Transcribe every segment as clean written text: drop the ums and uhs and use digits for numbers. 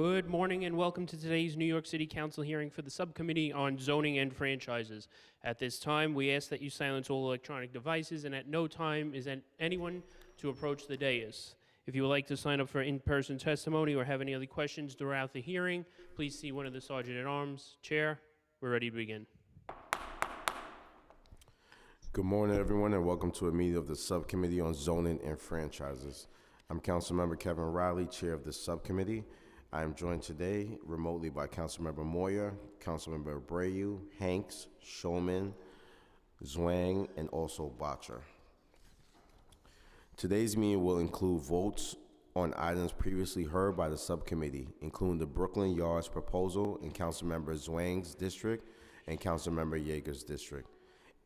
Good morning and welcome to today's New York City Council hearing for the Subcommittee on Zoning and Franchises. At this time, we ask that you silence all electronic devices, and at no time is anyone to approach the dais. If you would like to sign up for in-person testimony or have any other questions throughout the hearing, please see one of the Sergeant-at-Arms. Chair, we're ready to begin. Good morning, everyone, and welcome to a meeting of the Subcommittee on Zoning and Franchises. I'm Councilmember Kevin Riley, Chair of this subcommittee. I am joined today remotely by Councilmember Moyer, Councilmember Abreu, Hanks, Shulman, Zwang, and also Botcher. Today's meeting will include votes on items previously heard by the subcommittee, including the Brooklyn Yards proposal in Councilmember Zwang's district and Councilmember Yeager's district,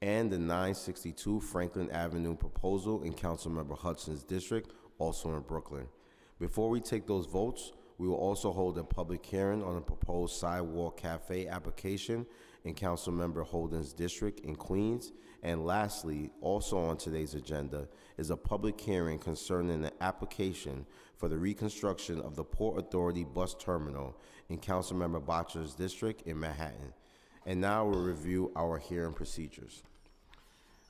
and the 962 Franklin Avenue proposal in Councilmember Hudson's district, also in Brooklyn. Before we take those votes, we will also hold a public hearing on a proposed sidewalk cafe application in Councilmember Holden's district in Queens. And lastly, also on today's agenda, is a public hearing concerning the application for the reconstruction of the Port Authority bus terminal in Councilmember Botcher's district in Manhattan. And now we'll review our hearing procedures.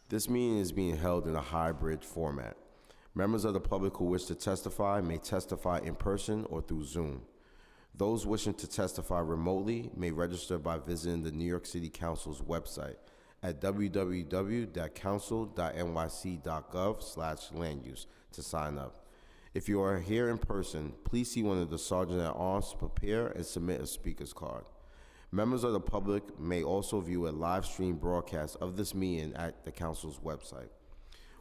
This meeting is being held in a hybrid format. Members of the public who wish to testify may testify in person or through Zoom. Those wishing to testify remotely may register by visiting the New York City Council's website at www.council.nyc.gov/landuse to sign up. If you are here in person, please see one of the Sergeant-at-Arms to prepare and submit a speaker's card. Members of the public may also view a live stream broadcast of this meeting at the Council's website.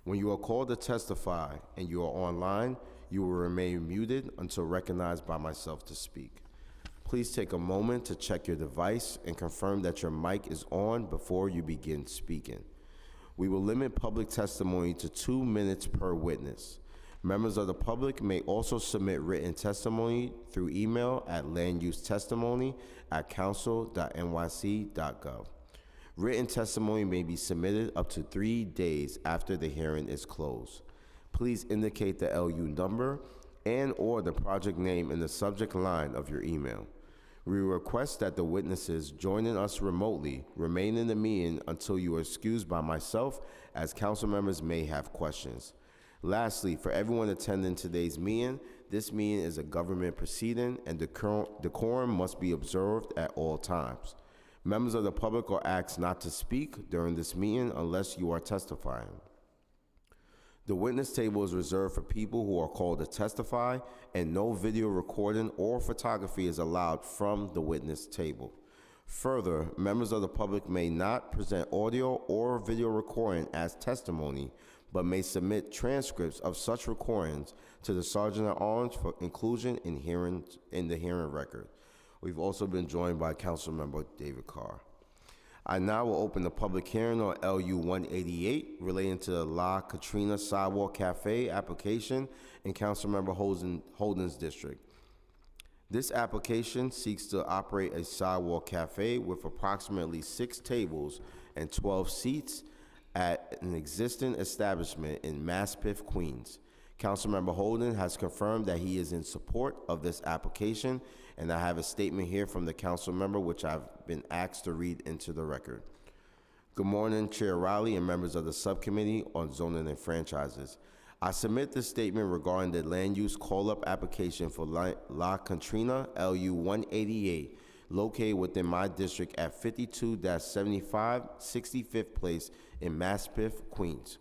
When you are called to testify and you are online, you will remain muted until recognized by myself to speak. Please take a moment to check your device and confirm that your mic is on before you begin speaking. We will limit public testimony to 2 minutes per witness. Members of the public may also submit written testimony through email at landusetestimony@council.nyc.gov. Written testimony may be submitted up to 3 days after the hearing is closed. Please indicate the LU number and or the project name in the subject line of your email. We request that the witnesses joining us remotely remain in the meeting until you are excused by myself, as council members may have questions. Lastly, for everyone attending today's meeting, this meeting is a government proceeding and decorum must be observed at all times. Members of the public are asked not to speak during this meeting unless you are testifying. The witness table is reserved for people who are called to testify, and no video recording or photography is allowed from the witness table. Further, members of the public may not present audio or video recording as testimony, but may submit transcripts of such recordings to the Sergeant-at-Arms for inclusion in the hearing record. We've also been joined by Councilmember David Carr. I now will open the public hearing on LU 188 relating to the La Katrina Sidewalk Cafe application in Councilmember Holden's district. This application seeks to operate a sidewalk cafe with approximately 6 tables and 12 seats at an existing establishment in Maspeth, Queens. Councilmember Holden has confirmed that he is in support of this application, and I have a statement here from the council member which I've been asked to read into the record. Good morning, Chair Riley and members of the Subcommittee on Zoning and Franchises. I submit this statement regarding the land use call-up application for La Katrina LU 188, located within my district at 52-75 65th Place in Maspeth, Queens.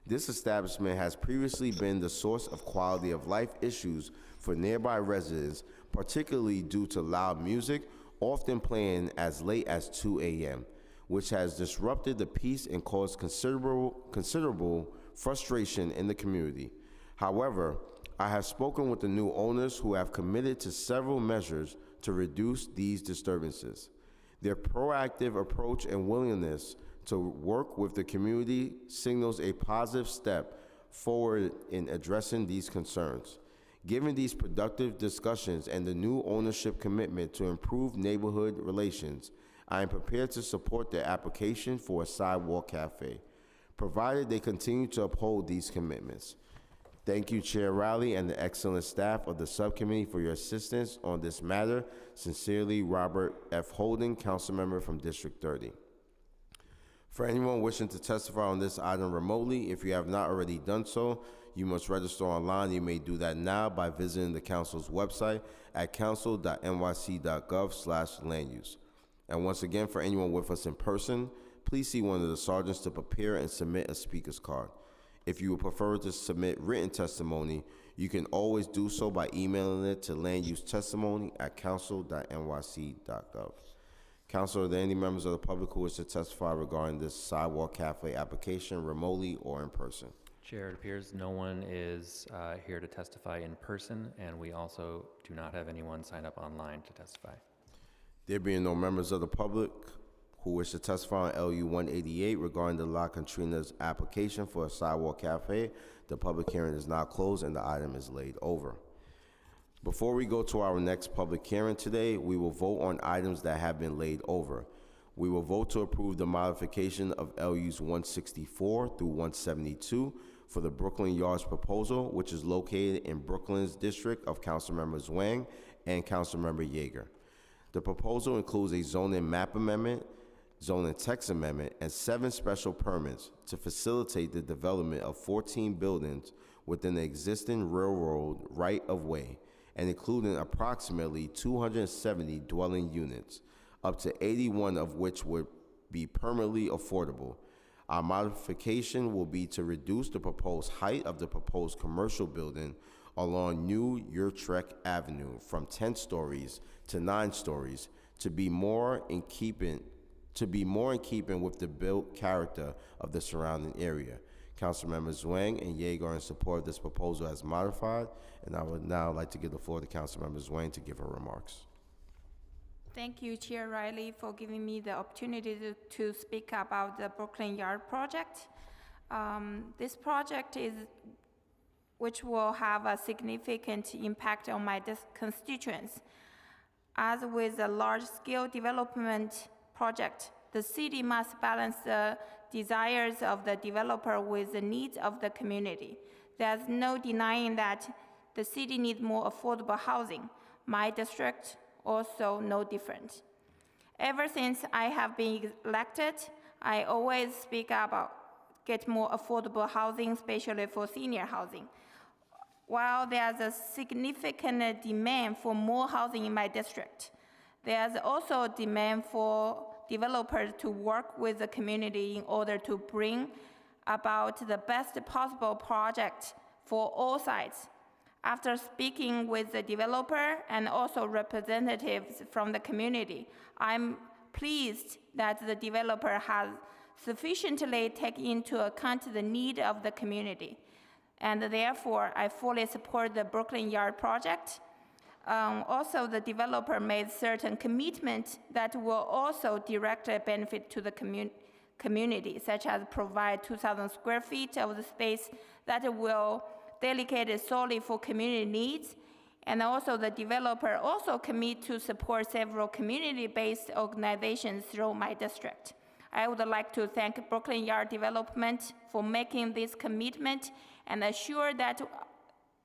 This establishment has previously been the source of quality of life issues for nearby residents, particularly due to loud music, often playing as late as 2 a.m., which has disrupted the peace and caused considerable frustration in the community. However, I have spoken with the new owners who have committed to several measures to reduce these disturbances. Their proactive approach and willingness to work with the community signals a positive step forward in addressing these concerns. Given these productive discussions and the new ownership commitment to improve neighborhood relations, I am prepared to support their application for a sidewalk cafe, provided they continue to uphold these commitments. Thank you, Chair Riley, and the excellent staff of the subcommittee for your assistance on this matter. Sincerely, Robert F. Holden, council member from District 30. For anyone wishing to testify on this item remotely, if you have not already done so, you must register online. You may do that now by visiting the council's website at council.nyc.gov/landuse. And once again, for anyone with us in person, please see one of the sergeants to prepare and submit a speaker's card. If you would prefer to submit written testimony, you can always do so by emailing it to landusetestimony@council.nyc.gov. Council, are there any members of the public who wish to testify regarding this sidewalk cafe application remotely or in person? Chair, it appears no one is here to testify in person, and we also do not have anyone sign up online to testify. There being no members of the public who wish to testify on LU 188 regarding the La Contrina's application for a sidewalk cafe, the public hearing is now closed and the item is laid over. Before we go to our next public hearing today, we will vote on items that have been laid over. We will vote to approve the modification of LUs 164 through 172 for the Brooklyn Yards proposal, which is located in Brooklyn's district of Councilmember Zwang and Councilmember Yeager. The proposal includes a zoning map amendment, zoning text amendment, and 7 special permits to facilitate the development of 14 buildings within the existing railroad right-of-way, and including approximately 270 dwelling units, up to 81 of which would be permanently affordable. Our modification will be to reduce the proposed height of the proposed commercial building along New Utrecht Avenue from 10 stories to 9 stories to be more in keeping with the built character of the surrounding area. Councilmembers Zwang and Yeager are in support of this proposal as modified, and I would now like to give the floor to Councilmember Zwang to give her remarks. Thank you, Chair Riley, for giving me the opportunity to speak about the Brooklyn Yard project. This project which will have a significant impact on my constituents. As with a large-scale development project, the city must balance the desires of the developer with the needs of the community. There's no denying that the city needs more affordable housing. My district also no different. Ever since I have been elected, I always speak about get more affordable housing, especially for senior housing. While there's a significant demand for more housing in my district, there's also a demand for developers to work with the community in order to bring about the best possible project for all sides. After speaking with the developer and also representatives from the community, I'm pleased that the developer has sufficiently taken into account the need of the community. And therefore, I fully support the Brooklyn Yard project. Also, the developer made certain commitments that will also directly benefit to the community, such as provide 2,000 square feet of the space that will dedicated solely for community needs. And also the developer also commit to support several community-based organizations through my district. I would like to thank Brooklyn Yard Development for making this commitment and assure that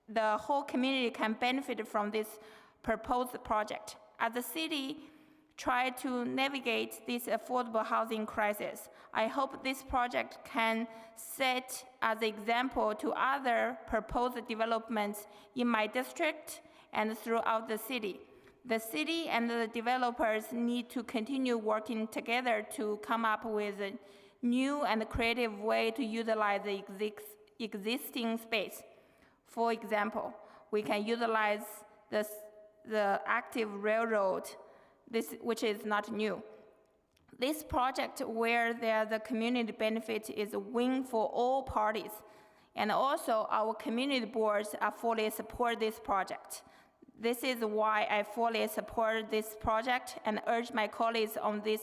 the whole community can benefit from this proposed project. As the city try to navigate this affordable housing crisis, I hope this project can set as an example to other proposed developments in my district and throughout the city. The city and the developers need to continue working together to come up with a new and creative way to utilize the existing space. For example, we can utilize the active railroad, which is not new. This project where the community benefit is a win for all parties. And also our community boards are fully support this project. This is why I fully support this project and urge my colleagues on this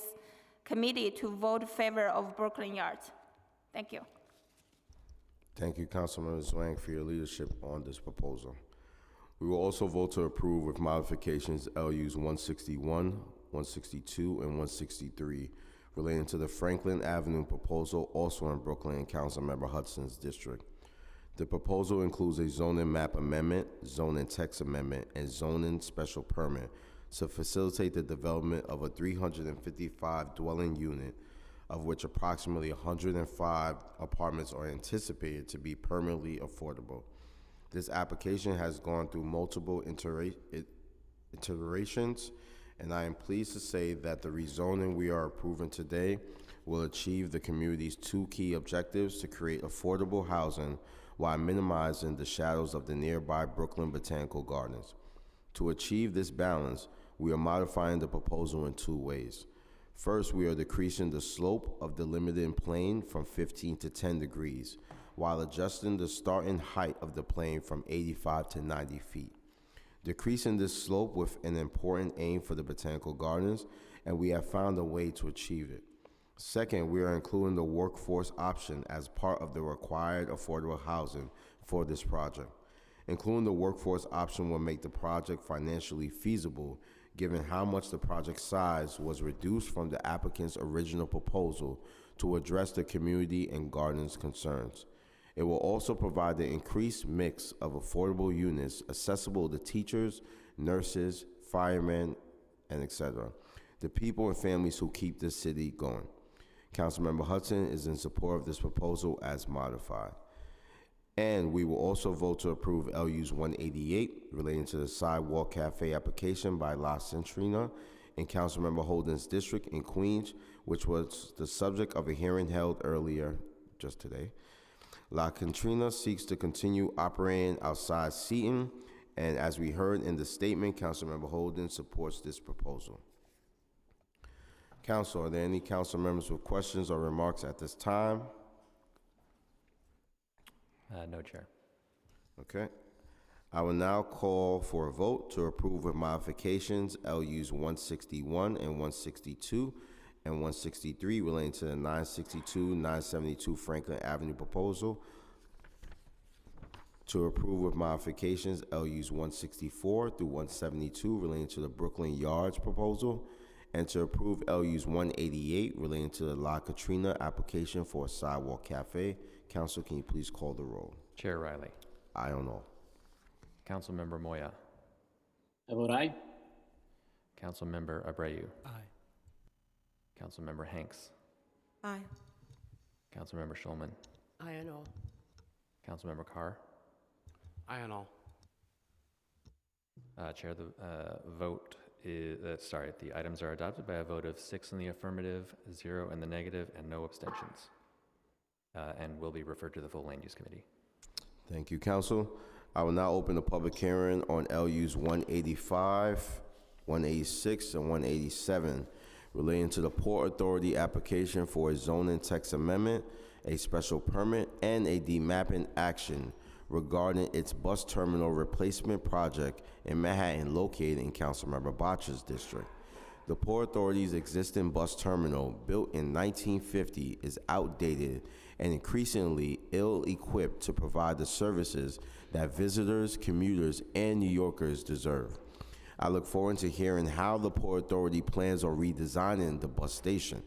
committee to vote in favor of Brooklyn Yards. Thank you. Thank you, Councilmember Zwang, for your leadership on this proposal. We will also vote to approve with modifications LUs 161, 162, and 163 relating to the Franklin Avenue proposal, also in Brooklyn and Councilmember Hudson's district. The proposal includes a zoning map amendment, zoning text amendment, and zoning special permit to facilitate the development of a 355 dwelling unit, of which approximately 105 apartments are anticipated to be permanently affordable. This application has gone through multiple iterations, and I am pleased to say that the rezoning we are approving today will achieve the community's two key objectives to create affordable housing while minimizing the shadows of the nearby Brooklyn Botanical Gardens. To achieve this balance, we are modifying the proposal in two ways. First, we are decreasing the slope of the limiting plane from 15 to 10 degrees, while adjusting the starting height of the plane from 85 to 90 feet. Decreasing this slope with an important aim for the Botanical Gardens, and we have found a way to achieve it. Second, we are including the workforce option as part of the required affordable housing for this project. Including the workforce option will make the project financially feasible, given how much the project size was reduced from the applicant's original proposal to address the community and gardens concerns. It will also provide the increased mix of affordable units accessible to teachers, nurses, firemen, and etc., the people and families who keep this city going. Councilmember Hudson is in support of this proposal as modified. And we will also vote to approve LU's 188 relating to the Sidewalk Cafe application by La Centrina in Councilmember Holden's district in Queens, which was the subject of a hearing held earlier, just today. La Centrina seeks to continue operating outside seating, and as we heard in the statement, Councilmember Holden supports this proposal. Council, are there any council members with questions or remarks at this time? No, Chair. Okay. I will now call for a vote to approve with modifications LUs 161 and 162 and 163 relating to the 962 Franklin Avenue proposal. To approve with modifications LUs 164 through 172 relating to the Brooklyn Yards proposal. And to approve LUs 188 relating to the La Katrina application for a sidewalk cafe. Council, can you please call the roll? Chair Riley. Aye on all. Councilmember Moya. I vote aye. Councilmember Abreu. Aye. Councilmember Hanks. Aye. Councilmember Schulman. Aye on all. Councilmember Carr. Aye on all. Chair, the vote is, the items are adopted by a vote of 6 in the affirmative, 0 in the negative, and no abstentions, and will be referred to the full Land Use Committee. Thank you, Council. I will now open the public hearing on LUs 185, 186, and 187 relating to the Port Authority application for a zoning text amendment, a special permit, and a demapping action regarding its bus terminal replacement project in Manhattan located in Councilmember Bottcher's district. The Port Authority's existing bus terminal, built in 1950, is outdated and increasingly ill-equipped to provide the services that visitors, commuters, and New Yorkers deserve. I look forward to hearing how the Port Authority plans on redesigning the bus station.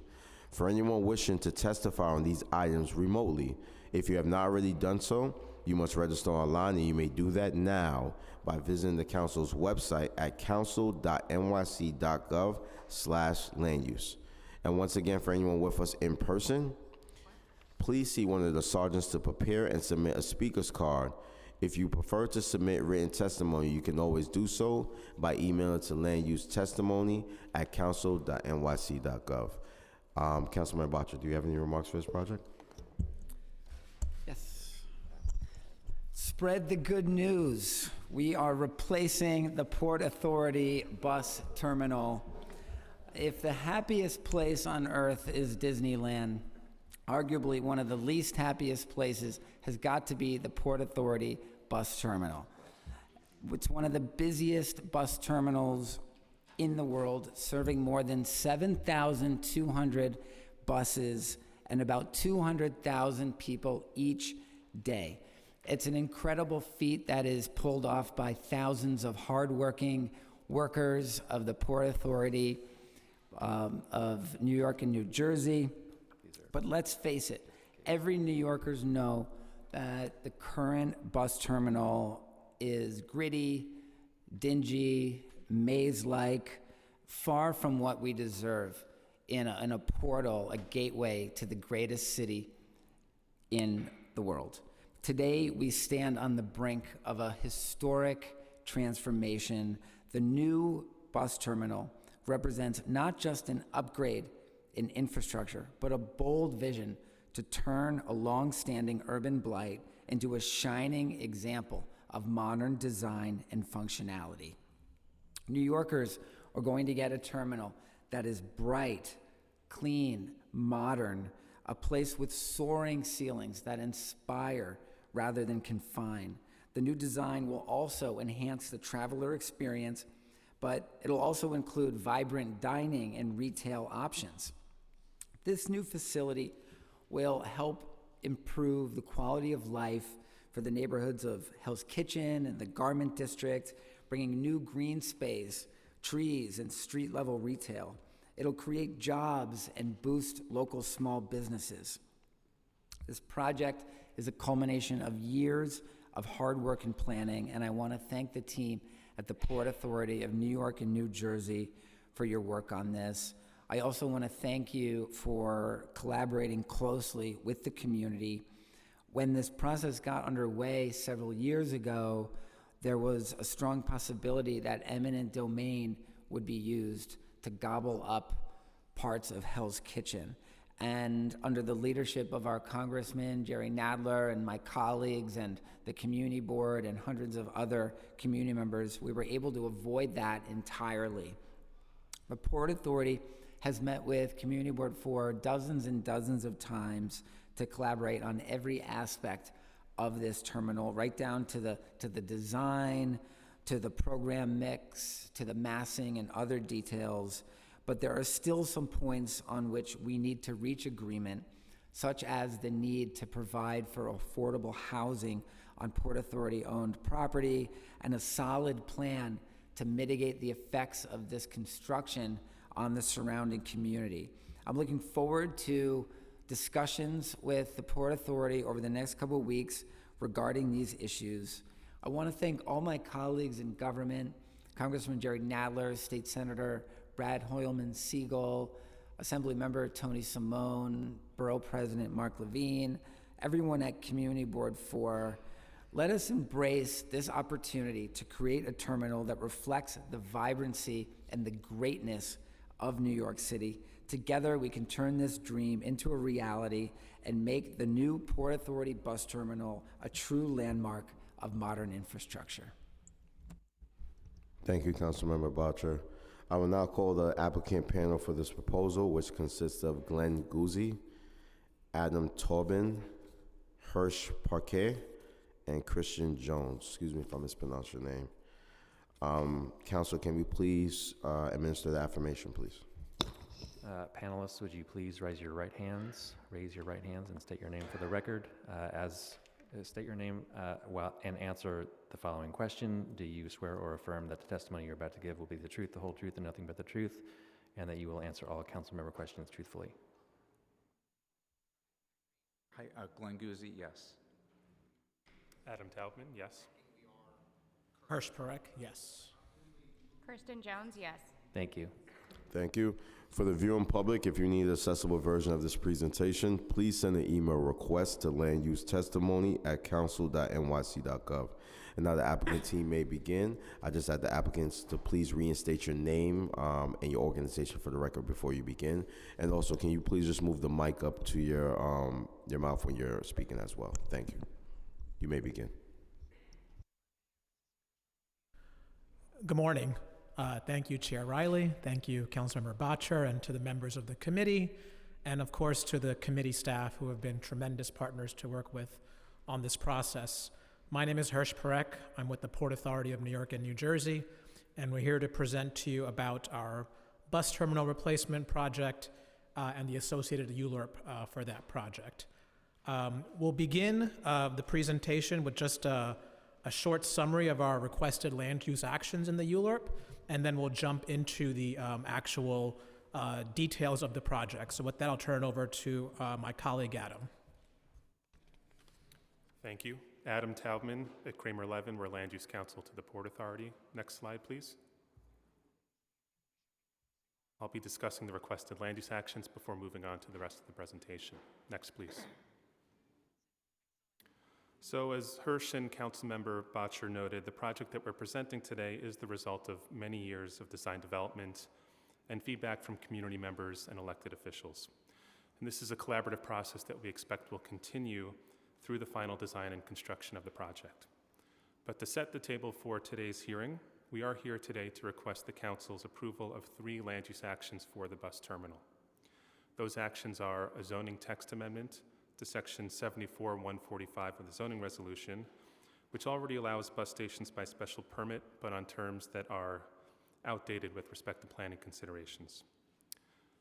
For anyone wishing to testify on these items remotely, if you have not already done so, you must register online, and you may do that now by visiting the council's website at council.nyc.gov/landuse. And once again, for anyone with us in person, please see one of the sergeants to prepare and submit a speaker's card. If you prefer to submit written testimony, you can always do so by emailing to landusetestimony@council.nyc.gov. Councilman Bottcher, do you have any remarks for this project? Yes. Spread the good news. We are replacing the Port Authority bus terminal. If the happiest place on earth is Disneyland, arguably one of the least happiest places has got to be the Port Authority bus terminal. It's one of the busiest bus terminals in the world, serving more than 7,200 buses and about 200,000 people each day. It's an incredible feat that is pulled off by thousands of hardworking workers of the Port Authority of New York and New Jersey. But let's face it, every New Yorkers know that the current bus terminal is gritty, dingy, maze-like, far from what we deserve in a portal, a gateway to the greatest city in the world. Today, we stand on the brink of a historic transformation. The new bus terminal represents not just an upgrade in infrastructure, but a bold vision to turn a long-standing urban blight into a shining example of modern design and functionality. New Yorkers are going to get a terminal that is bright, clean, modern, a place with soaring ceilings that inspire rather than confine. The new design will also enhance the traveler experience, but it'll also include vibrant dining and retail options. This new facility will help improve the quality of life for the neighborhoods of Hell's Kitchen and the Garment District, bringing new green space, trees, and street-level retail. It'll create jobs and boost local small businesses. This project is a culmination of years of hard work and planning, and I want to thank the team at the Port Authority of New York and New Jersey for your work on this. I also want to thank you for collaborating closely with the community. When this process got underway several years ago, there was a strong possibility that eminent domain would be used to gobble up parts of Hell's Kitchen. And under the leadership of our Congressman Jerry Nadler and my colleagues and the community board and hundreds of other community members, we were able to avoid that entirely. The Port Authority has met with Community Board 4 dozens and dozens of times to collaborate on every aspect of this terminal, right down to the design, to the program mix, to the massing and other details. But there are still some points on which we need to reach agreement, such as the need to provide for affordable housing on Port Authority-owned property and a solid plan to mitigate the effects of this construction on the surrounding community. I'm looking forward to discussions with the Port Authority over the next couple of weeks regarding these issues. I want to thank all my colleagues in government, Congressman Jerry Nadler, State Senator Brad Hoylman Siegel, Assemblymember Tony Simone, Borough President Mark Levine, everyone at Community Board 4. Let us embrace this opportunity to create a terminal that reflects the vibrancy and the greatness of New York City. Together, we can turn this dream into a reality and make the new Port Authority bus terminal a true landmark of modern infrastructure. Thank you, Councilmember Boucher. I will now call the applicant panel for this proposal, which consists of Glenn Guzzi, Adam Tobin, Hirsch Parquet, and Christian Jones. Excuse me if I mispronounce your name. Council, can we please administer the affirmation, please? Panelists, would you please raise your right hands and state your name for the record. State your name and answer the following question. Do you swear or affirm that the testimony you're about to give will be the truth, the whole truth, and nothing but the truth, and that you will answer all council member questions truthfully? Hi, Glenn Guzzi, yes. Adam Taubman, yes. Hirsch Parek, yes. Kirsten Jones, yes. Thank you. Thank you. For the viewing public, if you need an accessible version of this presentation, please send an email request to landusetestimony@council.nyc.gov. And now the applicant team may begin. I just ask the applicants to please reinstate your name and your organization for the record before you begin. And also, can you please just move the mic up to your mouth when you're speaking as well? Thank you. You may begin. Good morning. Thank you, Chair Riley. Thank you, Councilmember Boucher, and to the members of the committee, and of course to the committee staff who have been tremendous partners to work with on this process. My name is Hirsch Parek. I'm with the Port Authority of New York and New Jersey, and we're here to present to you about our bus terminal replacement project and the associated ULURP for that project. We'll begin the presentation with just a short summary of our requested land use actions in the ULURP, and then we'll jump into the actual details of the project. So with that, I'll turn it over to my colleague, Adam. Thank you. Adam Taubman at Kramer 11, we're Land Use Counsel to the Port Authority. Next slide, please. I'll be discussing the requested land use actions before moving on to the rest of the presentation. Next, please. So as Hirsch and Councilmember Botcher noted, the project that we're presenting today is the result of many years of design development and feedback from community members and elected officials. And this is a collaborative process that we expect will continue through the final design and construction of the project. But to set the table for today's hearing, we are here today to request the Council's approval of 3 land use actions for the bus terminal. Those actions are a zoning text amendment to Section 74-145 of the zoning resolution, which already allows bus stations by special permit, but on terms that are outdated with respect to planning considerations.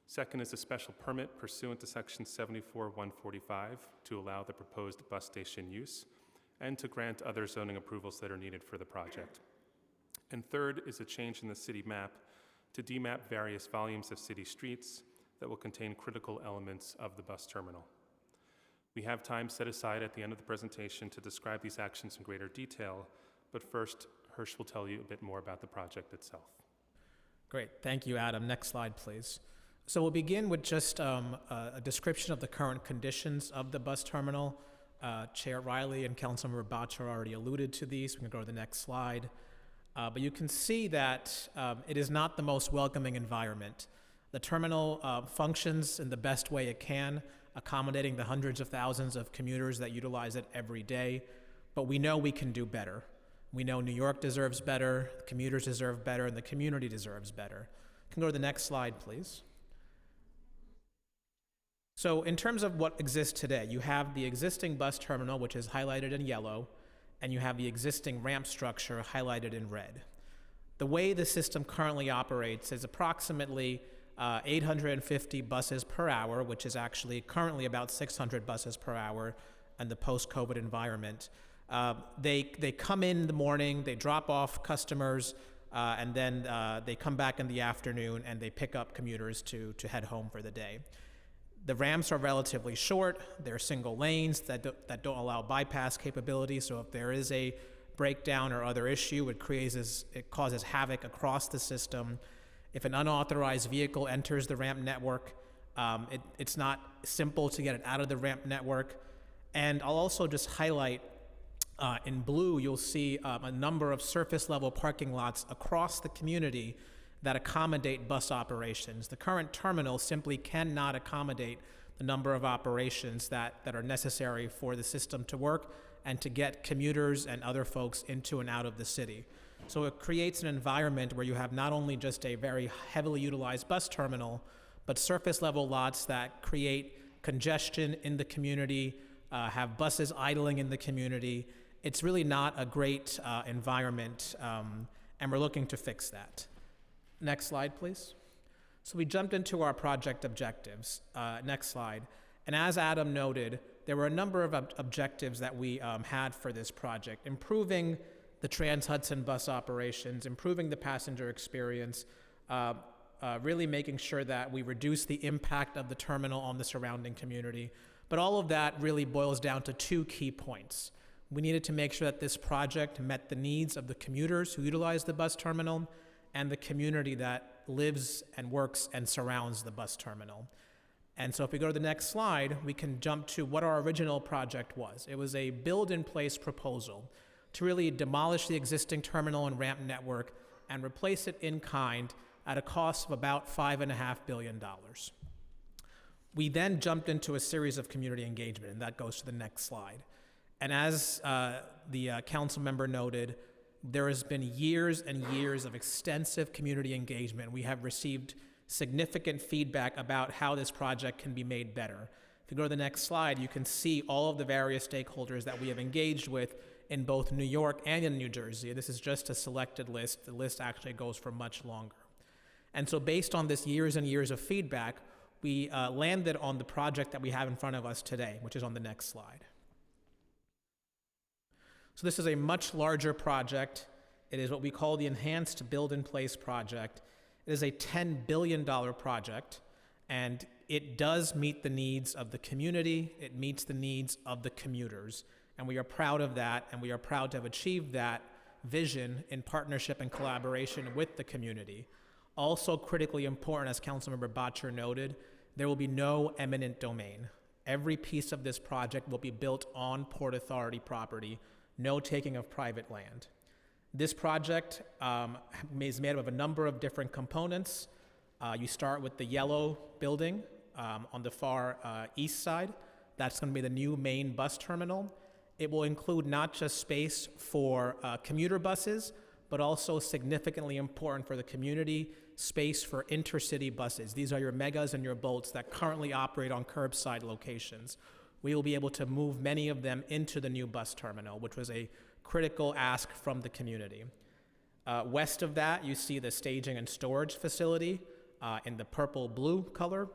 Second is a special permit pursuant to Section 74-145 to allow the proposed bus station use and to grant other zoning approvals that are needed for the project. And third is a change in the city map to demap various volumes of city streets that will contain critical elements of the bus terminal. We have time set aside at the end of the presentation to describe these actions in greater detail, but first, Hirsch will tell you a bit more about the project itself. Great, thank you, Adam. Next slide, please. So we'll begin with just a description of the current conditions of the bus terminal. Chair Riley and Councilmember Botcher already alluded to these. We can go to the next slide. But you can see that it is not the most welcoming environment. The terminal functions in the best way it can, accommodating the hundreds of thousands of commuters that utilize it every day, but we know we can do better. We know New York deserves better, the commuters deserve better, and the community deserves better. Can go to the next slide, please. So in terms of what exists today, you have the existing bus terminal, which is highlighted in yellow, and you have the existing ramp structure highlighted in red. The way the system currently operates is approximately 850 buses per hour, which is actually currently about 600 buses per hour in the post-COVID environment. They come in the morning, they drop off customers, and then they come back in the afternoon and they pick up commuters to head home for the day. The ramps are relatively short. They're single lanes that don't allow bypass capability. So if there is a breakdown or other issue, it causes havoc across the system. If an unauthorized vehicle enters the ramp network, it's not simple to get it out of the ramp network. And I'll also just highlight in blue, you'll see a number of surface level parking lots across the community that accommodate bus operations. The current terminal simply cannot accommodate the number of operations that are necessary for the system to work and to get commuters and other folks into and out of the city. So it creates an environment where you have not only just a very heavily utilized bus terminal, but surface level lots that create congestion in the community, have buses idling in the community. It's really not a great environment, and we're looking to fix that. Next slide, please. So we jumped into our project objectives. Next slide. And as Adam noted, there were a number of objectives that we had for this project: improving the Trans-Hudson bus operations, improving the passenger experience, really making sure that we reduce the impact of the terminal on the surrounding community. But all of that really boils down to 2 key points. We needed to make sure that this project met the needs of the commuters who utilize the bus terminal and the community that lives and works and surrounds the bus terminal. And so if we go to the next slide, we can jump to what our original project was. It was a build-in-place proposal to really demolish the existing terminal and ramp network and replace it in kind at a cost of about $5.5 billion. We then jumped into a series of community engagement, and that goes to the next slide. And as the council member noted, there has been years and years of extensive community engagement. We have received significant feedback about how this project can be made better. If you go to the next slide, you can see all of the various stakeholders that we have engaged with in both New York and in New Jersey. This is just a selected list. The list actually goes for much longer. And so based on this years and years of feedback, we landed on the project that we have in front of us today, which is on the next slide. So this is a much larger project. It is what we call the Enhanced Build-in-Place project. It is a $10 billion project, and it does meet the needs of the community, it meets the needs of the commuters, and we are proud of that, and we are proud to have achieved that vision in partnership and collaboration with the community. Also critically important, as Councilmember Bottcher noted, there will be no eminent domain. Every piece of this project will be built on Port Authority property, no taking of private land. This project is made up of a number of different components. You start with the yellow building on the far east side. That's going to be the new main bus terminal. It will include not just space for commuter buses, but also significantly important for the community, space for intercity buses. These are your megas and your bolts that currently operate on curbside locations. We will be able to move many of them into the new bus terminal, which was a critical ask from the community. West of that, you see the staging and storage facility in the purple-blue color.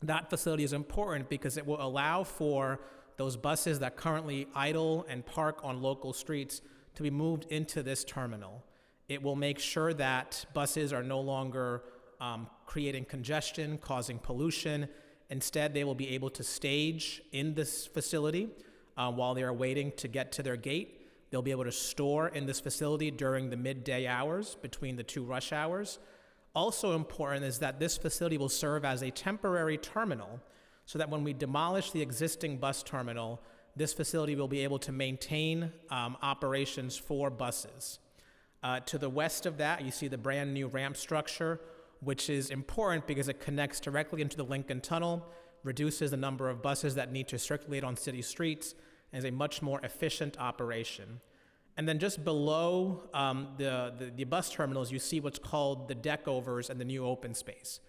That facility is important because it will allow for those buses that currently idle and park on local streets to be moved into this terminal. It will make sure that buses are no longer creating congestion, causing pollution. Instead, they will be able to stage in this facility while they are waiting to get to their gate. They'll be able to store in this facility during the midday hours between the two rush hours. Also important is that this facility will serve as a temporary terminal so that when we demolish the existing bus terminal, this facility will be able to maintain operations for buses. To the west of that, you see the brand new ramp structure, which is important because it connects directly into the Lincoln Tunnel, reduces the number of buses that need to circulate on city streets, and is a much more efficient operation. And then just below the bus terminals, you see what's called the deck overs and the new open space.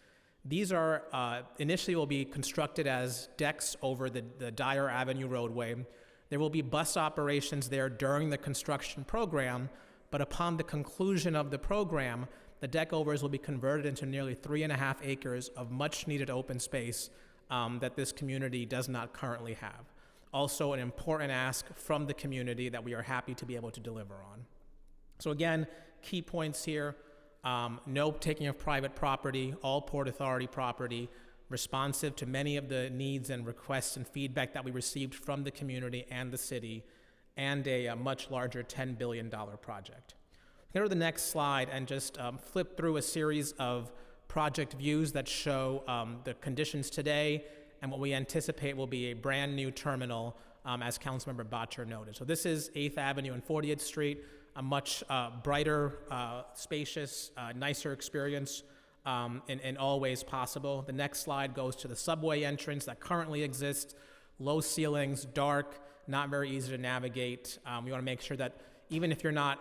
These are initially will be constructed as decks over the Dyer Avenue roadway. There will be bus operations there during the construction program, but upon the conclusion of the program, the deck overs will be converted into nearly 3.5 acres of much needed open space that this community does not currently have. Also an important ask from the community that we are happy to be able to deliver on. So again, key points here. No taking of private property, all Port Authority property, responsive to many of the needs and requests and feedback that we received from the community and the city, and a much larger $10 billion project. Go to the next slide and just flip through a series of project views that show the conditions today and what we anticipate will be a brand new terminal, as Councilmember Bottcher noted. So this is 8th Avenue and 40th Street, a much brighter, spacious, nicer experience in all ways possible. The next slide goes to the subway entrance that currently exists, low ceilings, dark, not very easy to navigate. We want to make sure that even if you're not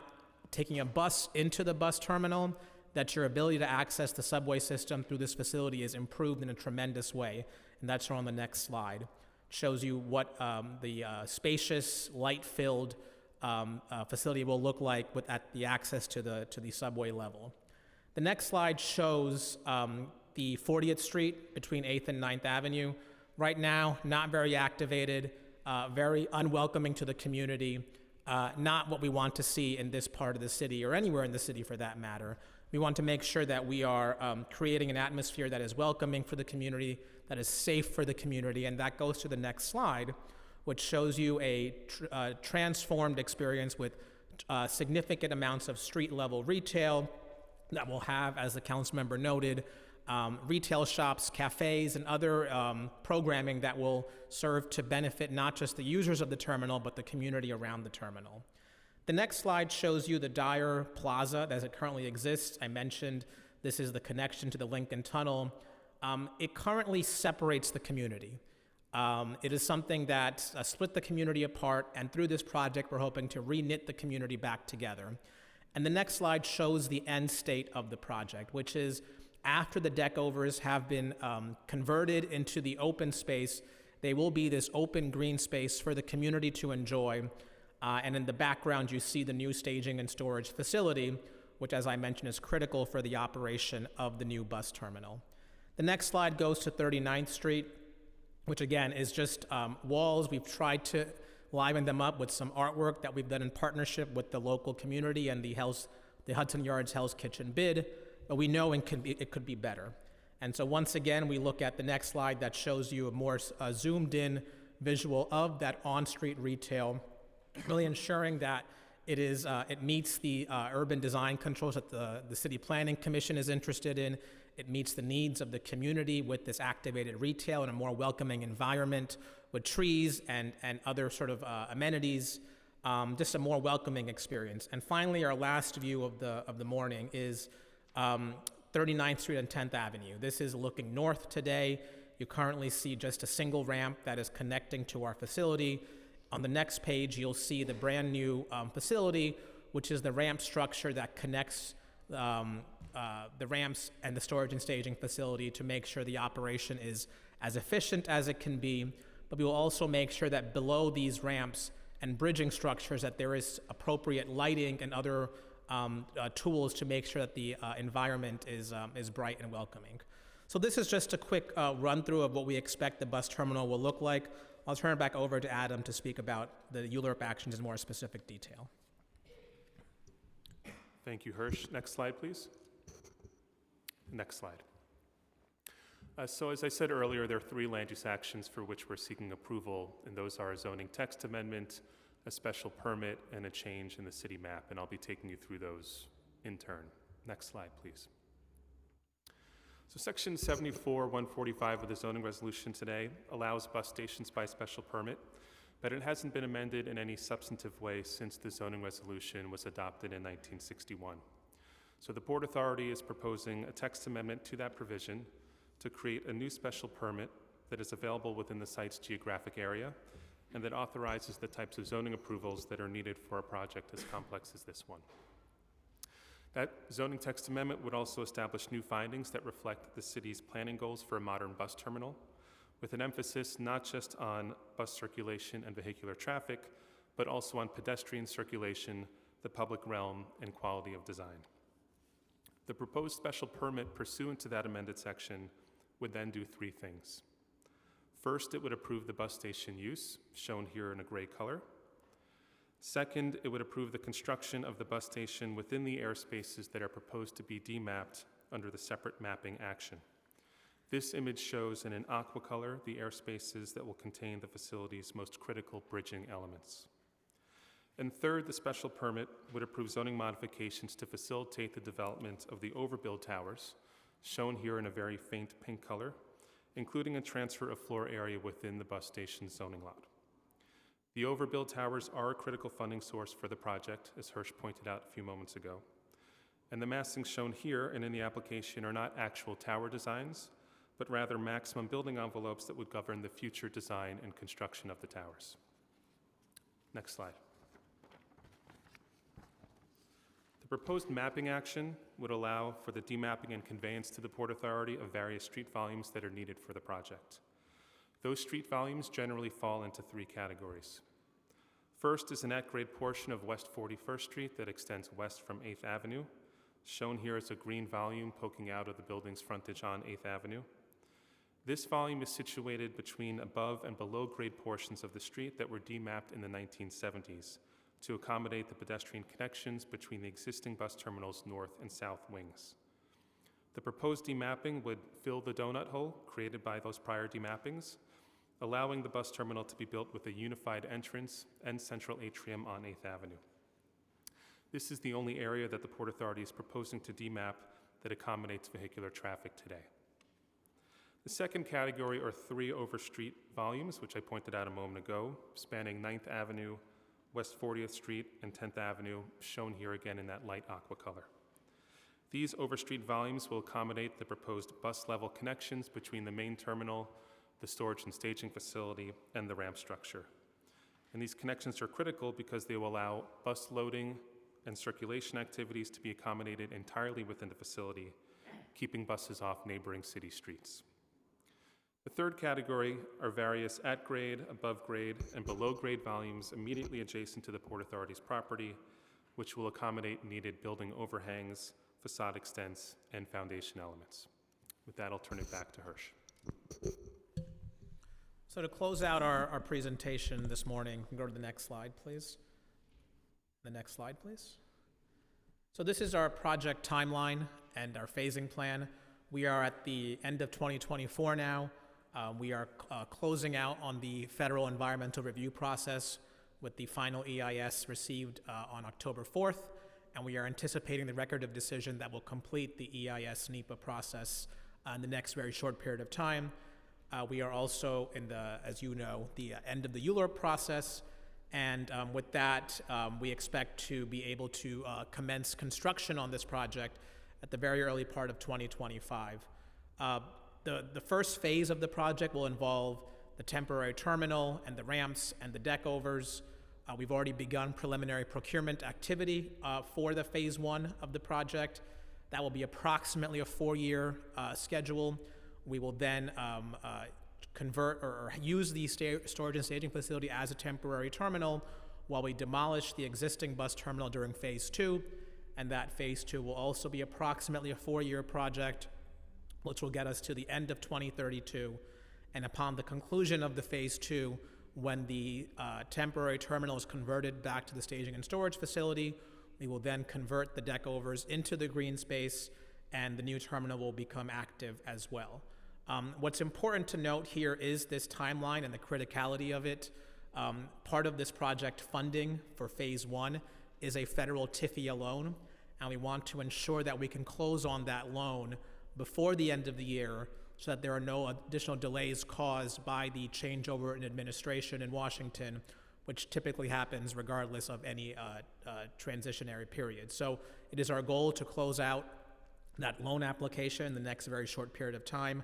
taking a bus into the bus terminal, that your ability to access the subway system through this facility is improved in a tremendous way. And that's shown on the next slide. It shows you what the spacious, light-filled facility will look like at the access to the subway level. The next slide shows the 40th Street between 8th and 9th Avenue. Right now, not very activated, very unwelcoming to the community, not what we want to see in this part of the city or anywhere in the city for that matter. We want to make sure that we are creating an atmosphere that is welcoming for the community, that is safe for the community, and that goes to the next slide, which shows you a transformed experience with significant amounts of street-level retail that will have, as the council member noted, retail shops, cafes, and other programming that will serve to benefit not just the users of the terminal, but the community around the terminal. The next slide shows you the Dyer Plaza as it currently exists. I mentioned this is the connection to the Lincoln Tunnel. It currently separates the community. It is something that split the community apart, and through this project, we're hoping to re-knit the community back together. And the next slide shows the end state of the project, which is after the deck overs have been converted into the open space, they will be this open green space for the community to enjoy. And in the background, you see the new staging and storage facility, which, as I mentioned, is critical for the operation of the new bus terminal. The next slide goes to 39th Street, which again is just walls. We've tried to liven them up with some artwork that we've done in partnership with the local community and the Hudson Yards Hell's Kitchen bid, but we know it could be better. And so once again, we look at the next slide that shows you a more zoomed in visual of that on-street retail, really ensuring that it meets the urban design controls that the City Planning Commission is interested in. It meets the needs of the community with this activated retail in a more welcoming environment with trees and other sort of amenities, just a more welcoming experience. And finally, our last view of the morning is 39th Street and 10th Avenue. This is looking north today. You currently see just a single ramp that is connecting to our facility. On the next page, you'll see the brand new facility, which is the ramp structure that connects the ramps and the storage and staging facility to make sure the operation is as efficient as it can be. But we will also make sure that below these ramps and bridging structures that there is appropriate lighting and other tools to make sure that the environment is bright and welcoming. So this is just a quick run through of what we expect the bus terminal will look like. I'll turn it back over to Adam to speak about the ULURP actions in more specific detail. Thank you, Hirsch. Next slide, please. Next slide. So as I said earlier, there are 3 land use actions for which we're seeking approval, and those are a zoning text amendment, a special permit, and a change in the city map, and I'll be taking you through those in turn. Next slide, please. So section 74-145 of the zoning resolution today allows bus stations by special permit, but it hasn't been amended in any substantive way since the zoning resolution was adopted in 1961. So the Port Authority is proposing a text amendment to that provision to create a new special permit that is available within the site's geographic area and that authorizes the types of zoning approvals that are needed for a project as complex as this one. That zoning text amendment would also establish new findings that reflect the city's planning goals for a modern bus terminal, with an emphasis not just on bus circulation and vehicular traffic, but also on pedestrian circulation, the public realm, and quality of design. The proposed special permit pursuant to that amended section would then do 3 things. First, it would approve the bus station use, shown here in a gray color. Second, it would approve the construction of the bus station within the airspaces that are proposed to be demapped under the separate mapping action. This image shows in an aqua color the airspaces that will contain the facility's most critical bridging elements. And third, the special permit would approve zoning modifications to facilitate the development of the overbuild towers, shown here in a very faint pink color, including a transfer of floor area within the bus station's zoning lot. The overbuild towers are a critical funding source for the project, as Hirsch pointed out a few moments ago. And the massings shown here and in the application are not actual tower designs, but rather maximum building envelopes that would govern the future design and construction of the towers. Next slide. The proposed mapping action would allow for the demapping and conveyance to the Port Authority of various street volumes that are needed for the project. Those street volumes generally fall into 3 categories. First is an at-grade portion of West 41st Street that extends west from 8th Avenue, shown here as a green volume poking out of the building's frontage on 8th Avenue. This volume is situated between above and below grade portions of the street that were demapped in the 1970s to accommodate the pedestrian connections between the existing bus terminal's north and south wings. The proposed demapping would fill the donut hole created by those prior demappings, allowing the bus terminal to be built with a unified entrance and central atrium on 8th Avenue. This is the only area that the Port Authority is proposing to demap that accommodates vehicular traffic today. The second category are 3 overstreet volumes, which I pointed out a moment ago, spanning 9th Avenue, West 40th Street, and 10th Avenue, shown here again in that light aqua color. These overstreet volumes will accommodate the proposed bus-level connections between the main terminal, the storage and staging facility, and the ramp structure. And these connections are critical because they will allow bus loading and circulation activities to be accommodated entirely within the facility, keeping buses off neighboring city streets. The third category are various at-grade, above-grade, and below-grade volumes immediately adjacent to the Port Authority's property, which will accommodate needed building overhangs, facade extents, and foundation elements. With that, I'll turn it back to Hirsch. So to close out our presentation this morning, we can go to the next slide, please. The next slide, please. So this is our project timeline and our phasing plan. We are at the end of 2024 now. We are closing out on the federal environmental review process with the final EIS received on October 4th, and we are anticipating the record of decision that will complete the EIS NEPA process in the next very short period of time. We are also in the, as you know, the end of the ULURP process, and with that, we expect to be able to commence construction on this project at the very early part of 2025. The first phase of the project will involve the temporary terminal and the ramps and the deck overs. We've already begun preliminary procurement activity for the phase 1 of the project. That will be approximately a 4-year schedule. We will then convert or use the storage and staging facility as a temporary terminal while we demolish the existing bus terminal during phase 2. And that phase 2 will also be approximately a 4-year project, which will get us to the end of 2032. And upon the conclusion of the phase 2, when the temporary terminal is converted back to the staging and storage facility, we will then convert the deck overs into the green space, and the new terminal will become active as well. What's important to note here is this timeline and the criticality of it. Part of this project funding for phase 1 is a federal TIFIA loan, and we want to ensure that we can close on that loan before the end of the year so that there are no additional delays caused by the changeover in administration in Washington, which typically happens regardless of any transitionary period. So it is our goal to close out that loan application in the next very short period of time,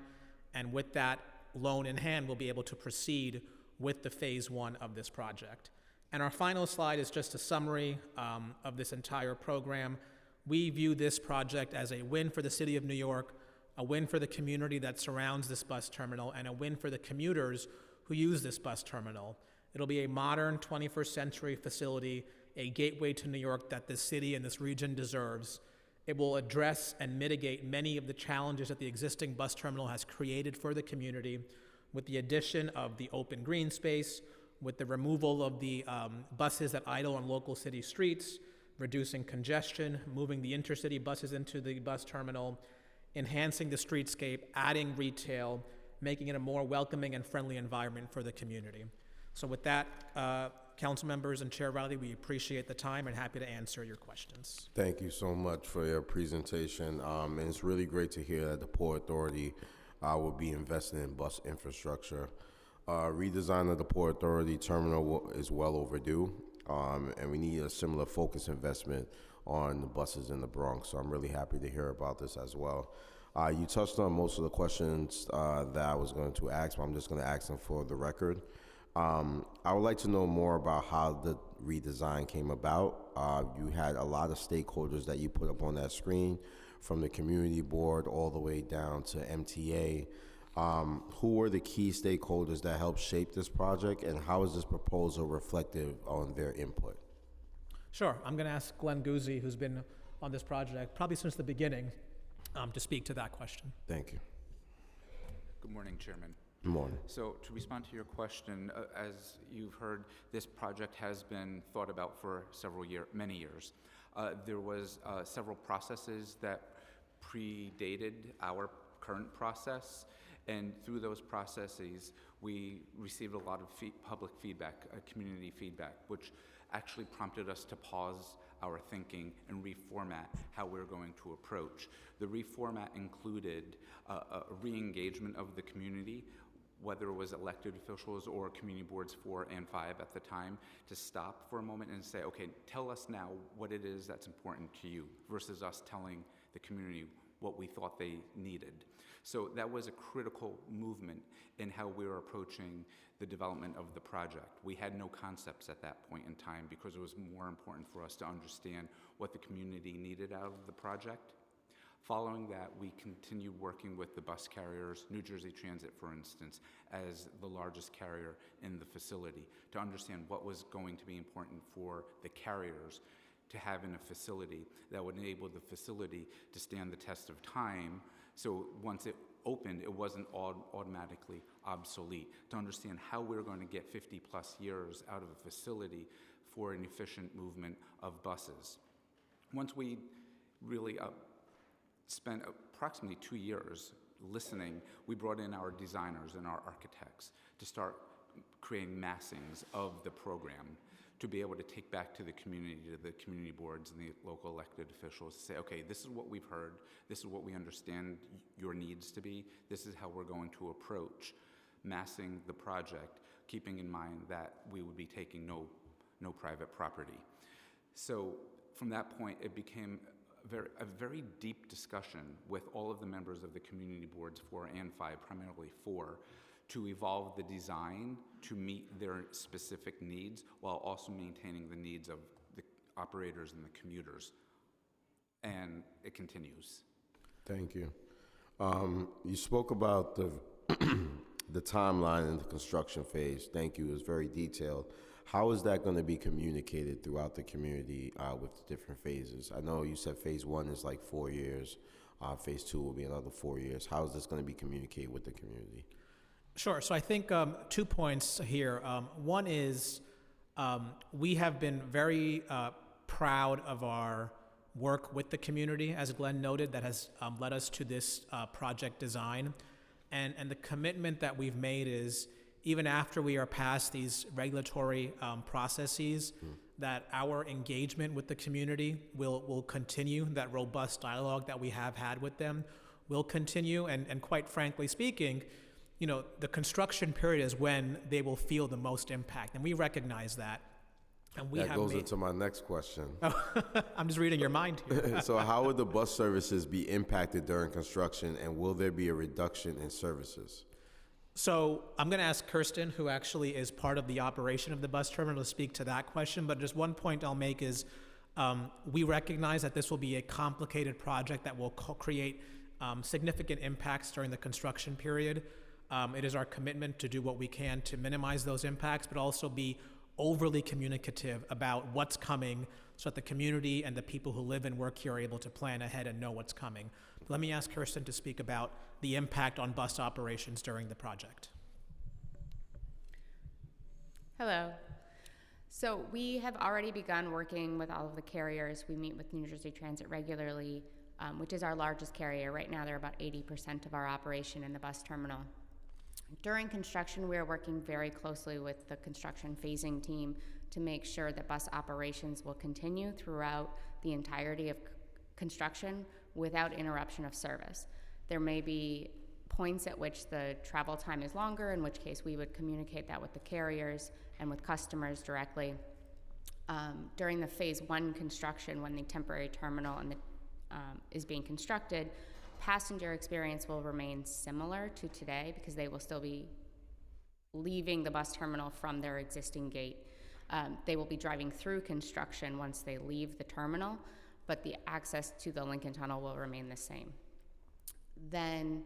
and with that loan in hand, we'll be able to proceed with the phase 1 of this project. And our final slide is just a summary of this entire program. We view this project as a win for the City of New York, a win for the community that surrounds this bus terminal, and a win for the commuters who use this bus terminal. It'll be a modern 21st century facility, a gateway to New York that this city and this region deserves. It will address and mitigate many of the challenges that the existing bus terminal has created for the community, with the addition of the open green space, with the removal of the buses that idle on local city streets, reducing congestion, moving the intercity buses into the bus terminal, enhancing the streetscape, adding retail, making it a more welcoming and friendly environment for the community. So with that, council members and Chair Riley, we appreciate the time and happy to answer your questions. Thank you so much for your presentation. And it's really great to hear that the Port Authority will be investing in bus infrastructure. Redesign of the Port Authority terminal is well overdue, and we need a similar focus investment on the buses in the Bronx. So I'm really happy to hear about this as well. You touched on most of the questions that I was going to ask, but I'm just going to ask them for the record. I would like to know more about how the redesign came about. You had a lot of stakeholders that you put up on that screen, from the community board all the way down to MTA. Who were the key stakeholders that helped shape this project, and how is this proposal reflective on their input? Sure. I'm going to ask Glenn Guzzi, who's been on this project probably since the beginning, to speak to that question. Thank you. Good morning, Chairman. Good morning. So to respond to your question, as you've heard, this project has been thought about for many years. There was several processes that predated our current process, and through those processes, we received a lot of public feedback, community feedback, which actually prompted us to pause our thinking and reformat how we're going to approach. The reformat included a re-engagement of the community, whether it was elected officials or community boards 4 and 5 at the time, to stop for a moment and say, okay, tell us now what it is that's important to you, versus us telling the community what we thought they needed. So that was a critical movement in how we were approaching the development of the project. We had no concepts at that point in time because it was more important for us to understand what the community needed out of the project. Following that, we continued working with the bus carriers, New Jersey Transit, for instance, as the largest carrier in the facility, to understand what was going to be important for the carriers to have in a facility that would enable the facility to stand the test of time. So once it opened, it wasn't automatically obsolete, to understand how we're going to get 50 plus years out of a facility for an efficient movement of buses. Once we really spent approximately 2 years listening. We brought in our designers and our architects to start creating massings of the program to be able to take back to the community boards and the local elected officials to say, okay, this is what we've heard, this is what we understand your needs to be, this is how we're going to approach massing the project, keeping in mind that we would be taking no private property. So from that point, it became a very deep discussion with all of the members of the community boards 4 and 5, primarily 4, to evolve the design to meet their specific needs while also maintaining the needs of the operators and the commuters. And it continues. Thank you. You spoke about the the timeline and the construction phase. Thank you. It was very detailed. How is that going to be communicated throughout the community with the different phases? I know you said phase 1 is like 4 years. Phase 2 will be another 4 years. How is this going to be communicated with the community? Sure. So I think 2 points here. One is we have been very proud of our work with the community, as Glenn noted, that has led us to this project design. And the commitment that we've made is, even after we are past these regulatory processes, that our engagement with the community will continue, that robust dialogue that we have had with them will continue. And quite frankly speaking, you know, the construction period is when they will feel the most impact. And we recognize that. And we that goes into my next question. I'm just reading your mind here. So how would the bus services be impacted during construction, and will there be a reduction in services? So I'm going to ask Kirsten, who actually is part of the operation of the bus terminal, to speak to that question. But just one point I'll make is we recognize that this will be a complicated project that will create significant impacts during the construction period. It is our commitment to do what we can to minimize those impacts, but also be overly communicative about what's coming so that the community and the people who live and work here are able to plan ahead and know what's coming. But let me ask Kirsten to speak about the impact on bus operations during the project. Hello. So we have already begun working with all of the carriers. We meet with New Jersey Transit regularly, which is our largest carrier. Right now, they're about 80% of our operation in the bus terminal. During construction, we are working very closely with the construction phasing team to make sure that bus operations will continue throughout the entirety of construction without interruption of service. There may be points at which the travel time is longer, in which case we would communicate that with the carriers and with customers directly. During the phase 1 construction, when the temporary terminal is being constructed, passenger experience will remain similar to today because they will still be leaving the bus terminal from their existing gate. They will be driving through construction once they leave the terminal, but the access to the Lincoln Tunnel will remain the same. Then,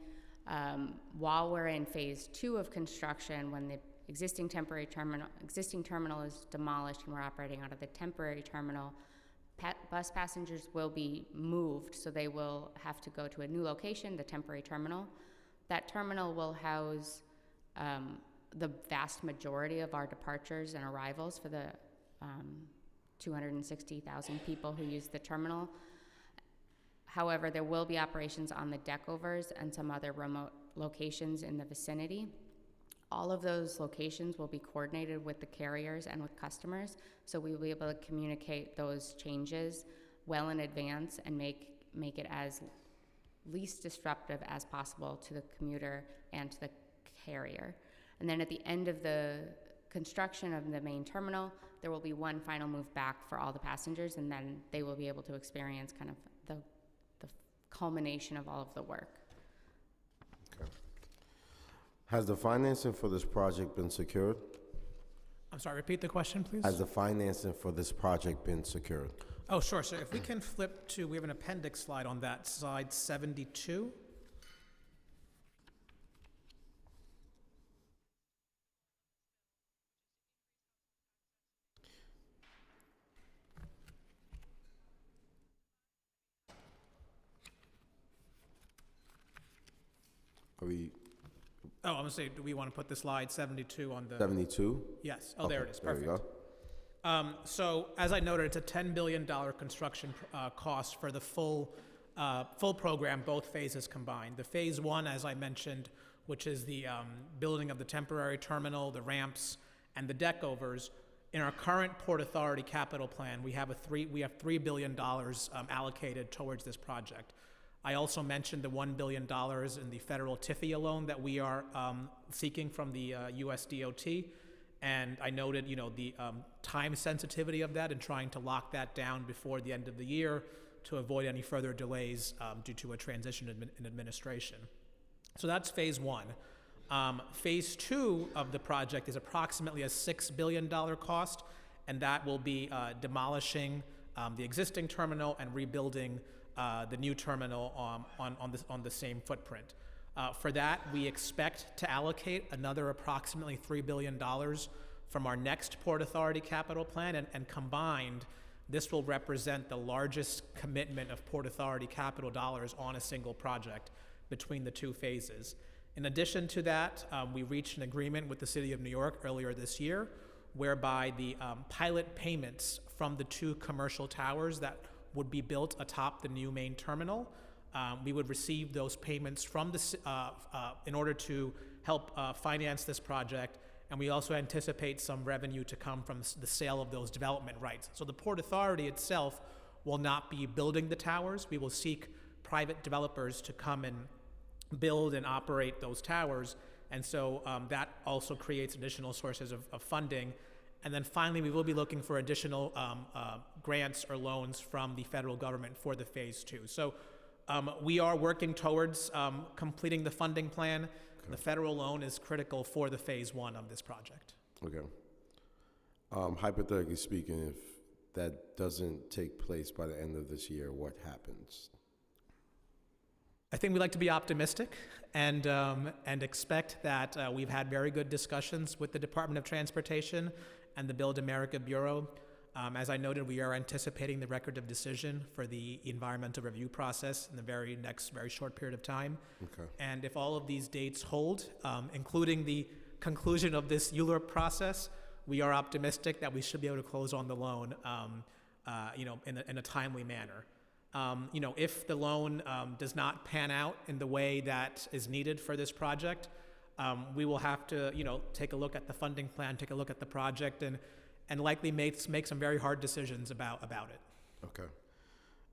while we're in phase 2 of construction, when the existing terminal is demolished and we're operating out of the temporary terminal, bus passengers will be moved, so they will have to go to a new location, the temporary terminal. That terminal will house the vast majority of our departures and arrivals for the 260,000 people who use the terminal. However, there will be operations on the deckovers and some other remote locations in the vicinity. All of those locations will be coordinated with the carriers and with customers, so we will be able to communicate those changes well in advance and make it as least disruptive as possible to the commuter and to the carrier. And then at the end of the construction of the main terminal, there will be one final move back for all the passengers, and then they will be able to experience kind of the culmination of all of the work. Has the financing for this project been secured? I'm sorry, repeat the question, please. Has the financing for this project been secured? Oh, sure. So if we can flip to, we have an appendix slide on that, slide 72. Are we? Oh, I'm gonna say, do we want to put the slide 72 on the? 72? Yes. Oh, there it is. Perfect. There we go. So as I noted, it's a $10 billion construction cost for the full full program, both phases combined. The phase one, as I mentioned, which is the building of the temporary terminal, the ramps, and the deck overs. In our current Port Authority capital plan, we have $3 billion allocated towards this project. I also mentioned the $1 billion in the federal TIFIA loan that we are seeking from the US DOT. And I noted, the time sensitivity of that and trying to lock that down before the end of the year to avoid any further delays due to a transition in administration. So that's phase one. Phase two of the project is approximately a $6 billion cost, and that will be demolishing the existing terminal and rebuilding the new terminal on the same footprint. For that, we expect to allocate another approximately $3 billion from our next Port Authority capital plan, and combined, this will represent the largest commitment of Port Authority capital dollars on a single project between the two phases. In addition to that, we reached an agreement with the City of New York earlier this year, whereby the pilot payments from the two commercial towers that would be built atop the new main terminal, we would receive those payments from in order to help finance this project, and we also anticipate some revenue to come from the sale of those development rights. So the Port Authority itself will not be building the towers. We will seek private developers to come and build and operate those towers, and so that also creates additional sources of funding. And then finally, we will be looking for additional grants or loans from the federal government for the phase two. So we are working towards completing the funding plan. Okay. The federal loan is critical for the phase one of this project. Okay. Hypothetically speaking, if that doesn't take place by the end of this year, what happens? I think we like to be optimistic and expect that we've had very good discussions with the Department of Transportation and the Build America Bureau. As I noted, we are anticipating the record of decision for the environmental review process in the very short period of time. Okay. And if all of these dates hold, including the conclusion of this ULURP process, we are optimistic that we should be able to close on the loan, in a timely manner. If the loan does not pan out in the way that is needed for this project, we will have to, take a look at the funding plan, take a look at the project, and likely make some very hard decisions about it. Okay.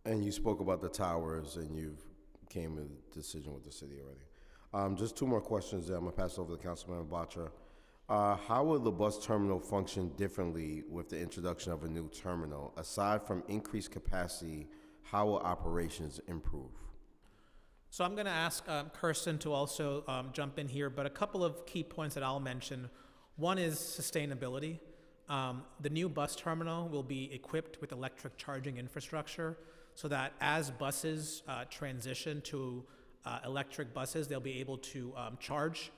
And you spoke about the towers, and you've came to a decision with the city already. Just two more questions, then I'm gonna pass it over to Councilmember Bottcher. How will the bus terminal function differently with the introduction of a new terminal? Aside from increased capacity, how will operations improve? So I'm going to ask Kirsten to also jump in here, but a couple of key points that I'll mention. One is sustainability. The new bus terminal will be equipped with electric charging infrastructure so that as buses transition to electric buses, they'll be able to charge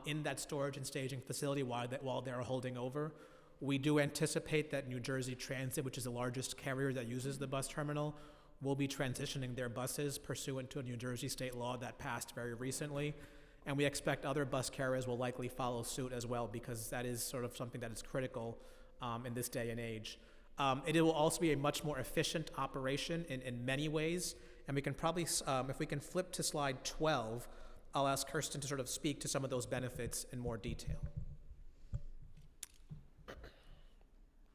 in that storage and staging facility while they're holding over. We do anticipate that New Jersey Transit, which is the largest carrier that uses the bus terminal, will be transitioning their buses pursuant to a New Jersey state law that passed very recently. And we expect other bus carriers will likely follow suit as well, because that is sort of something that is critical in this day and age. It will also be a much more efficient operation in many ways. And we can probably, if we can flip to slide 12, I'll ask Kirsten to sort of speak to some of those benefits in more detail.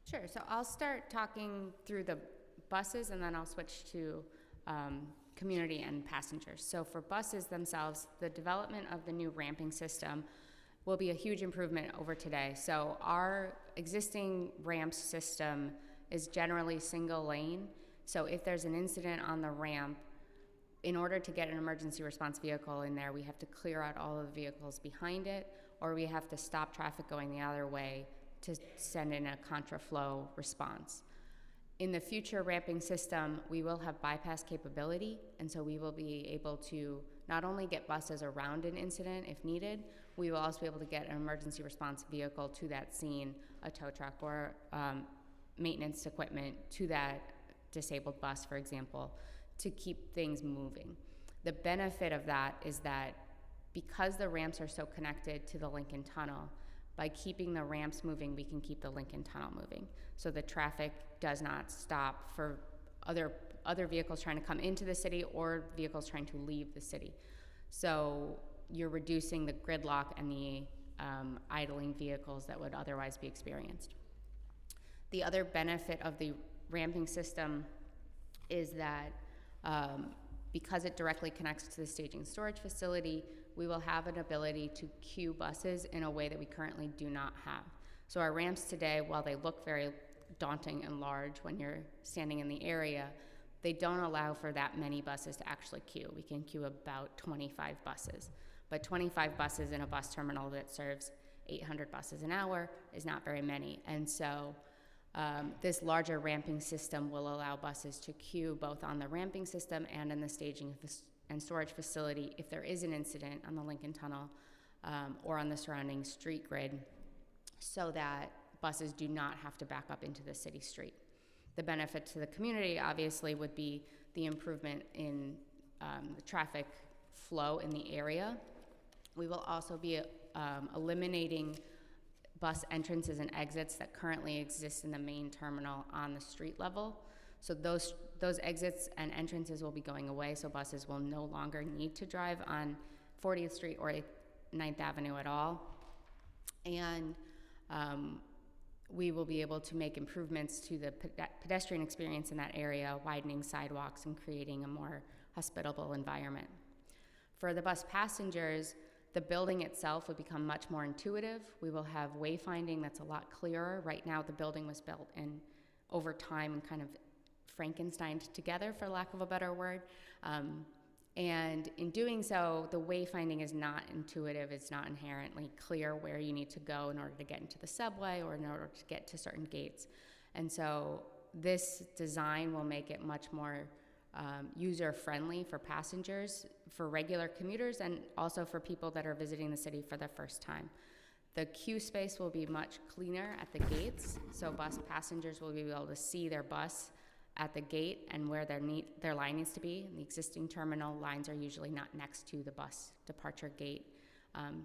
Sure, so I'll start talking through the buses, and then I'll switch to community and passengers. So for buses themselves, the development of the new ramping system will be a huge improvement over today. So our existing ramp system is generally single lane. So if there's an incident on the ramp, in order to get an emergency response vehicle in there, we have to clear out all of the vehicles behind it, or we have to stop traffic going the other way to send in a contraflow response. In the future ramping system, we will have bypass capability, and so we will be able to not only get buses around an incident if needed, we will also be able to get an emergency response vehicle to that scene, a tow truck or maintenance equipment to that disabled bus, for example, to keep things moving. The benefit of that is that because the ramps are so connected to the Lincoln Tunnel, by keeping the ramps moving, we can keep the Lincoln Tunnel moving. So the traffic does not stop for other other vehicles trying to come into the city or vehicles trying to leave the city. So you're reducing the gridlock and the idling vehicles that would otherwise be experienced. The other benefit of the ramping system is that because it directly connects to the staging storage facility, we will have an ability to queue buses in a way that we currently do not have. So our ramps today, while they look very daunting and large when you're standing in the area, they don't allow for that many buses to actually queue. We can queue about 25 buses. But 25 buses in a bus terminal that serves 800 buses an hour is not very many. And so this larger ramping system will allow buses to queue both on the ramping system and in the staging and storage facility if there is an incident on the Lincoln Tunnel or on the surrounding street grid, so that buses do not have to back up into the city street. The benefit to the community, obviously, would be the improvement in the traffic flow in the area. We will also be eliminating bus entrances and exits that currently exist in the main terminal on the street level. So those exits and entrances will be going away, so buses will no longer need to drive on 40th Street or 9th Avenue at all. And we will be able to make improvements to the pedestrian experience in that area, widening sidewalks and creating a more hospitable environment. For the bus passengers, the building itself would become much more intuitive. We will have wayfinding that's a lot clearer. Right now, the building was built in over time and kind of Frankensteined together, for lack of a better word. And in doing so, the wayfinding is not intuitive. It's not inherently clear where you need to go in order to get into the subway or in order to get to certain gates. And so this design will make it much more user-friendly for passengers, for regular commuters, and also for people that are visiting the city for the first time. The queue space will be much cleaner at the gates, so bus passengers will be able to see their bus at the gate and where their line needs to be. In the existing terminal, lines are usually not next to the bus departure gate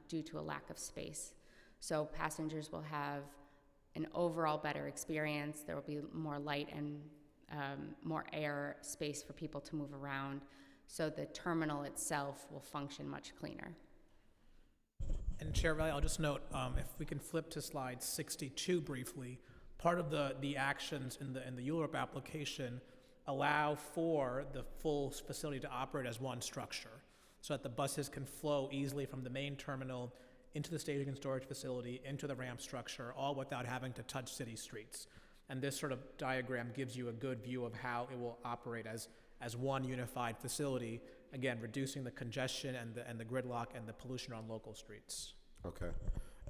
due to a lack of space. So passengers will have an overall better experience. There will be more light and more air space for people to move around, so the terminal itself will function much cleaner. And Chair Riley, I'll just note, if we can flip to slide 62 briefly, part of the actions in the ULURP application allow for the full facility to operate as one structure, so that the buses can flow easily from the main terminal into the staging and storage facility, into the ramp structure, all without having to touch city streets. And this sort of diagram gives you a good view of how it will operate as one unified facility, again, reducing the congestion and the gridlock and the pollution on local streets. Okay.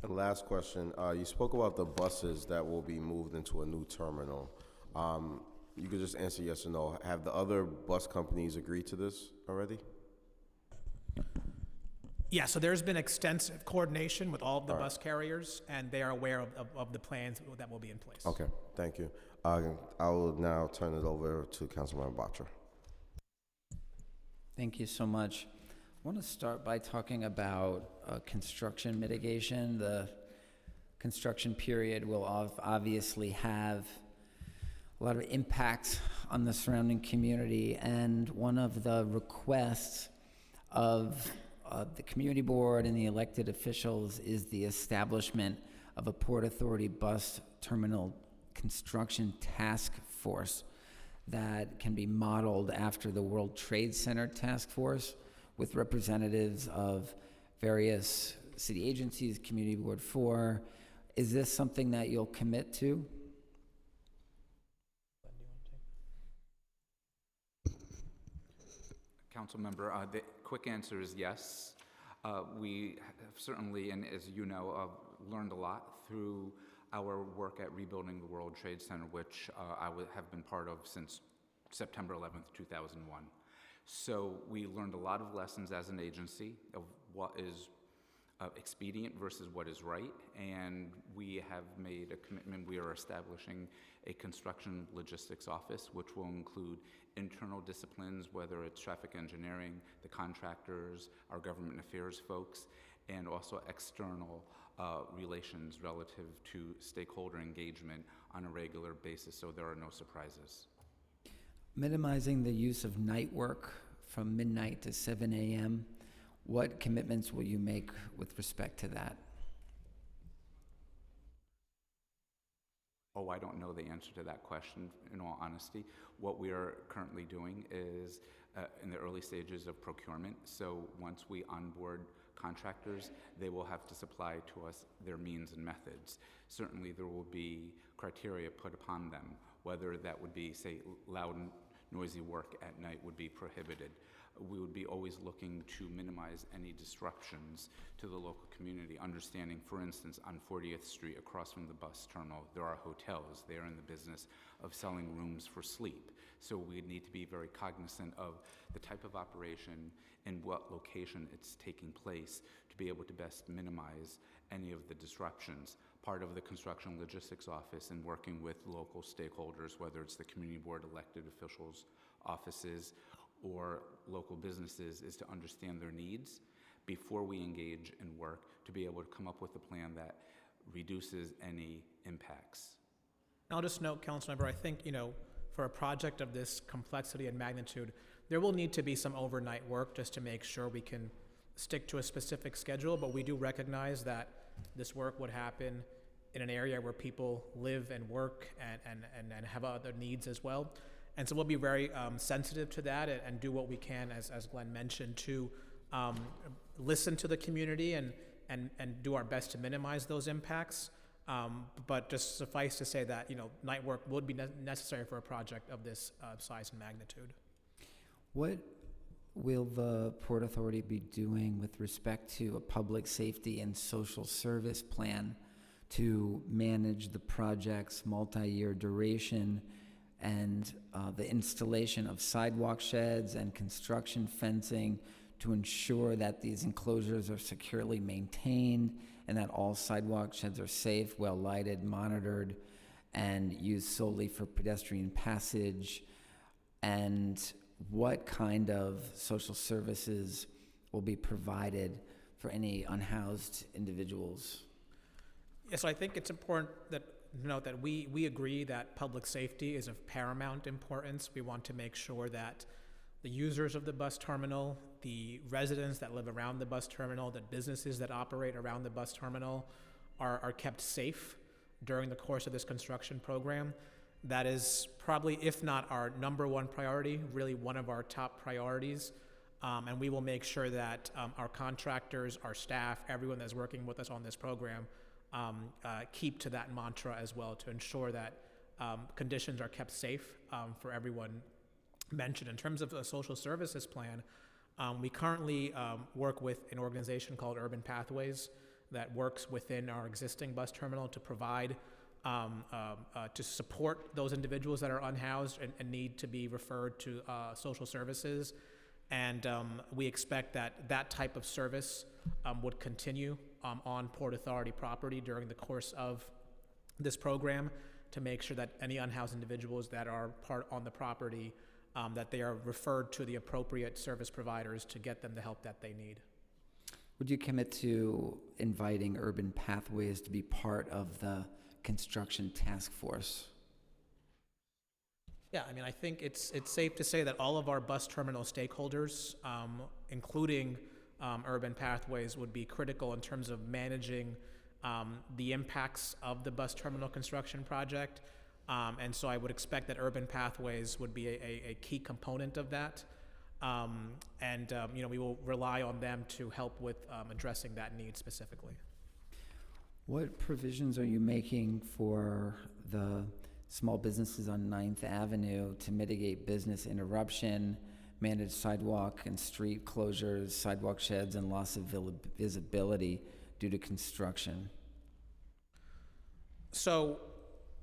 And last question, you spoke about the buses that will be moved into a new terminal. You could just answer yes or no. Have the other bus companies agreed to this already? Yeah, so there's been extensive coordination with all of the bus carriers, and they are aware of the plans that will be in place. Okay, thank you. I will now turn it over to Councilmember Bottcher. Thank you so much. I want to start by talking about construction mitigation. The construction period will obviously have a lot of impacts on the surrounding community, and one of the requests of the community board and the elected officials is the establishment of a Port Authority bus terminal construction task force that can be modeled after the World Trade Center task force, with representatives of various city agencies, Community Board 4. Is this something that you'll commit to? Council member, the quick answer is yes. We have certainly, and as you know, learned a lot through our work at rebuilding the World Trade Center, which I have been part of since September 11th, 2001. So we learned a lot of lessons as an agency of what is expedient versus what is right, and we have made a commitment. We are establishing a construction logistics office, which will include internal disciplines, whether it's traffic engineering, the contractors, our government affairs folks, and also external relations relative to stakeholder engagement on a regular basis, so there are no surprises. Minimizing the use of night work from midnight to 7 a.m., what commitments will you make with respect to that? Oh, I don't know the answer to that question, in all honesty. What we are currently doing is in the early stages of procurement. So once we onboard contractors, they will have to supply to us their means and methods. Certainly there will be criteria put upon them, whether that would be, say, loud and noisy work at night would be prohibited. We would be always looking to minimize any disruptions to the local community, understanding, for instance, on 40th Street across from the bus terminal, there are hotels. They are in the business of selling rooms for sleep. So we need to be very cognizant of the type of operation and what location it's taking place to be able to best minimize any of the disruptions. Part of the construction logistics office and working with local stakeholders, whether it's the community board, elected officials, offices, or local businesses, is to understand their needs before we engage in work to be able to come up with a plan that reduces any impacts. I'll just note, Councilmember, I think, for a project of this complexity and magnitude, there will need to be some overnight work just to make sure we can stick to a specific schedule, but we do recognize that this work would happen in an area where people live and work and have other needs as well. And so we'll be very sensitive to that and do what we can, as Glenn mentioned, to listen to the community and do our best to minimize those impacts. But just suffice to say that, night work would be necessary for a project of this size and magnitude. What will the Port Authority be doing with respect to a public safety and social service plan to manage the project's multi-year duration and the installation of sidewalk sheds and construction fencing to ensure that these enclosures are securely maintained and that all sidewalk sheds are safe, well lighted, monitored, and used solely for pedestrian passage? And what kind of social services will be provided for any unhoused individuals? Yes, so I think it's important that note that we agree that public safety is of paramount importance. We want to make sure that the users of the bus terminal, the residents that live around the bus terminal, the businesses that operate around the bus terminal are kept safe during the course of this construction program. That is probably, if not our number one priority, really one of our top priorities. And we will make sure that our contractors, our staff, everyone that's working with us on this program keep to that mantra as well, to ensure that conditions are kept safe for everyone mentioned. In terms of a social services plan, we currently work with an organization called Urban Pathways that works within our existing bus terminal to provide, to support those individuals that are unhoused and need to be referred to social services. And we expect that type of service would continue on Port Authority property during the course of this program to make sure that any unhoused individuals that are part on the property, that they are referred to the appropriate service providers to get them the help that they need. Would you commit to inviting Urban Pathways to be part of the construction task force? Yeah, I mean, I think it's safe to say that all of our bus terminal stakeholders, including Urban Pathways, would be critical in terms of managing the impacts of the bus terminal construction project. And so I would expect that Urban Pathways would be a key component of that. We will rely on them to help with addressing that need specifically. What provisions are you making for the small businesses on 9th Avenue to mitigate business interruption, manage sidewalk and street closures, sidewalk sheds, and loss of visibility due to construction? So,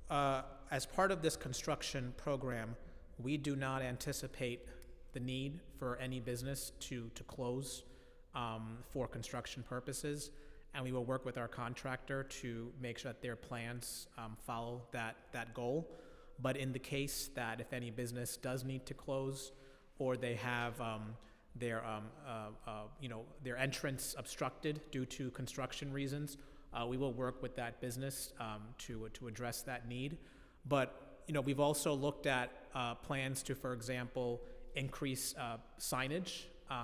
as part of this construction program, we do not anticipate the need for any business to close for construction purposes, and we will work with our contractor to make sure that their plans follow that goal. But in the case that if any business does need to close, or they have their entrance obstructed due to construction reasons, we will work with that business to address that need. But we've also looked at plans to, for example, increase signage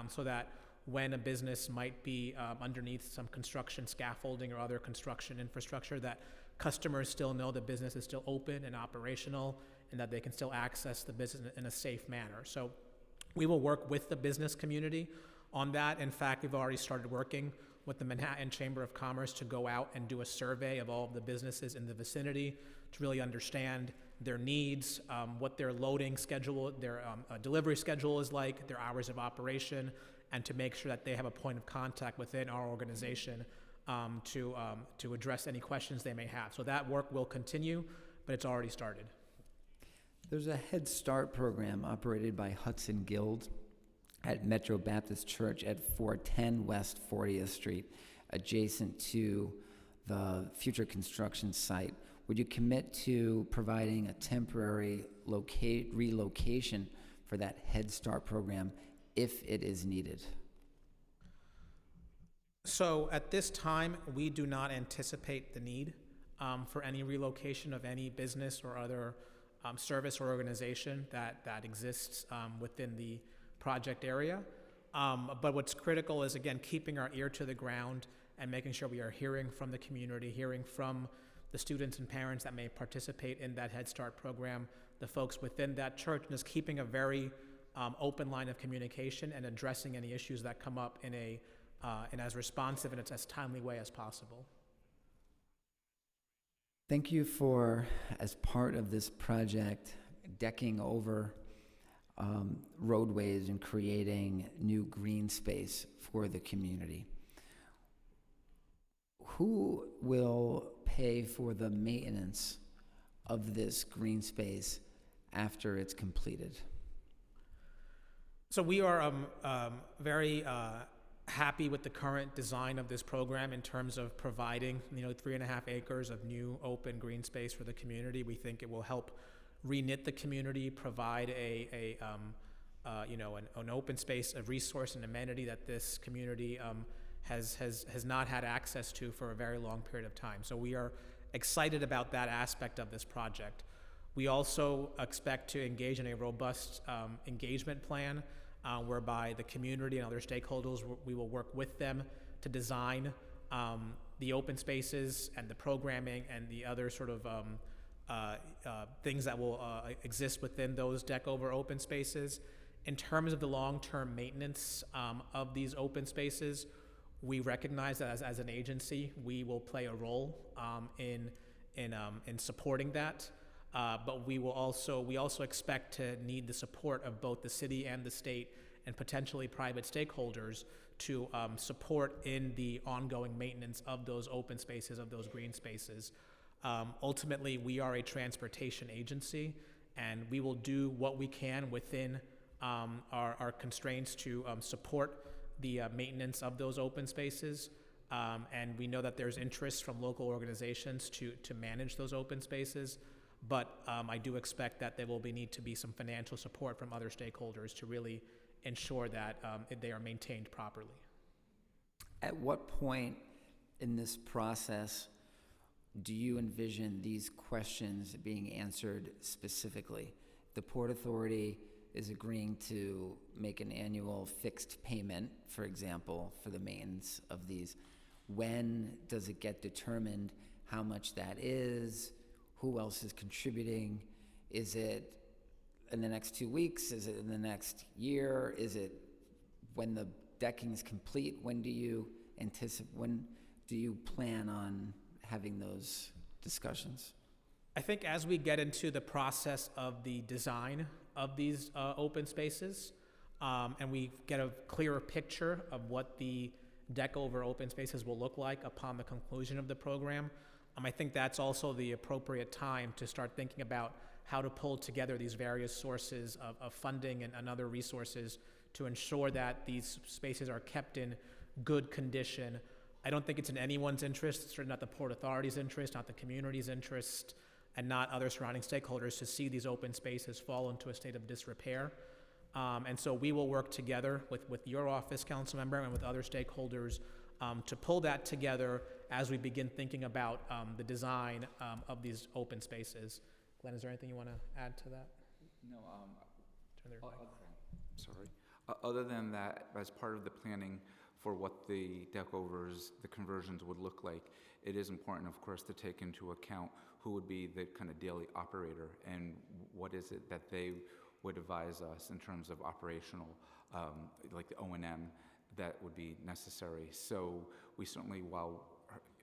so that when a business might be underneath some construction scaffolding or other construction infrastructure, that customers still know the business is still open and operational and that they can still access the business in a safe manner. So we will work with the business community on that. In fact, we've already started working with the Manhattan Chamber of Commerce to go out and do a survey of all of the businesses in the vicinity to really understand their needs, what their loading schedule, their delivery schedule is like, their hours of operation, and to make sure that they have a point of contact within our organization to address any questions they may have. So that work will continue, but it's already started. There's a Head Start program operated by Hudson Guild at Metro Baptist Church at 410 West 40th Street, adjacent to the future construction site. Would you commit to providing a temporary relocation for that Head Start program if it is needed? So at this time, we do not anticipate the need for any relocation of any business or other service or organization that exists within the project area. But what's critical is, again, keeping our ear to the ground and making sure we are hearing from the community, hearing from the students and parents that may participate in that Head Start program, the folks within that church, and just keeping a very open line of communication and addressing any issues that come up in as responsive and as timely way as possible. Thank you for, as part of this project, decking over roadways and creating new green space for the community. Who will pay for the maintenance of this green space after it's completed? So we are very happy with the current design of this program in terms of providing 3.5 acres of new open green space for the community. We think it will help reknit the community, provide an open space, a resource and amenity that this community has not had access to for a very long period of time. So we are excited about that aspect of this project. We also expect to engage in a robust engagement plan whereby the community and other stakeholders, we will work with them to design the open spaces and the programming and the other sort of things that will exist within those deck over open spaces. In terms of the long-term maintenance of these open spaces, we recognize that as an agency, we will play a role in supporting that. But we also expect to need the support of both the city and the state and potentially private stakeholders to support in the ongoing maintenance of those open spaces, of those green spaces. Ultimately, we are a transportation agency, and we will do what we can within our constraints to support the maintenance of those open spaces. And we know that there's interest from local organizations to manage those open spaces. But I do expect that there will need to be some financial support from other stakeholders to really ensure that they are maintained properly. At what point in this process do you envision these questions being answered specifically? The Port Authority is agreeing to make an annual fixed payment, for example, for the maintenance of these. When does it get determined how much that is? Who else is contributing? Is it in the next 2 weeks? Is it in the next year? Is it when the decking is complete? When do you plan on having those discussions? I think as we get into the process of the design of these open spaces, and we get a clearer picture of what the deck over open spaces will look like upon the conclusion of the program, I think that's also the appropriate time to start thinking about how to pull together these various sources of funding and other resources to ensure that these spaces are kept in good condition. I don't think it's in anyone's interest, certainly not the Port Authority's interest, not the community's interest, and not other surrounding stakeholders to see these open spaces fall into a state of disrepair. And so we will work together with your office, council member, and with other stakeholders to pull that together as we begin thinking about the design of these open spaces. Glenn, is there anything you want to add to that? No, Turn their mic. sorry. Other than that, as part of the planning for what the deck overs, the conversions would look like, it is important, of course, to take into account who would be the kind of daily operator and what is it that they would advise us in terms of operational, like the O&M that would be necessary. So we certainly, while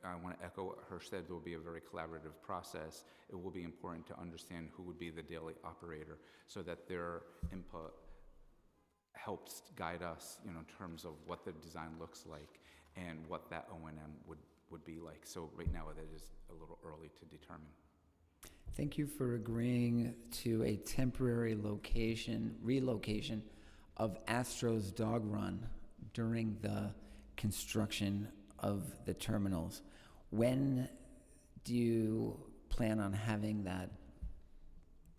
I want to echo what Hirsch said, there will be a very collaborative process. It will be important to understand who would be the daily operator so that their input helps guide us, in terms of what the design looks like and what that O&M would be like. So right now, that is a little early to determine. Thank you for agreeing to a temporary relocation of Astro's Dog Run during the construction of the terminals. When do you plan on having that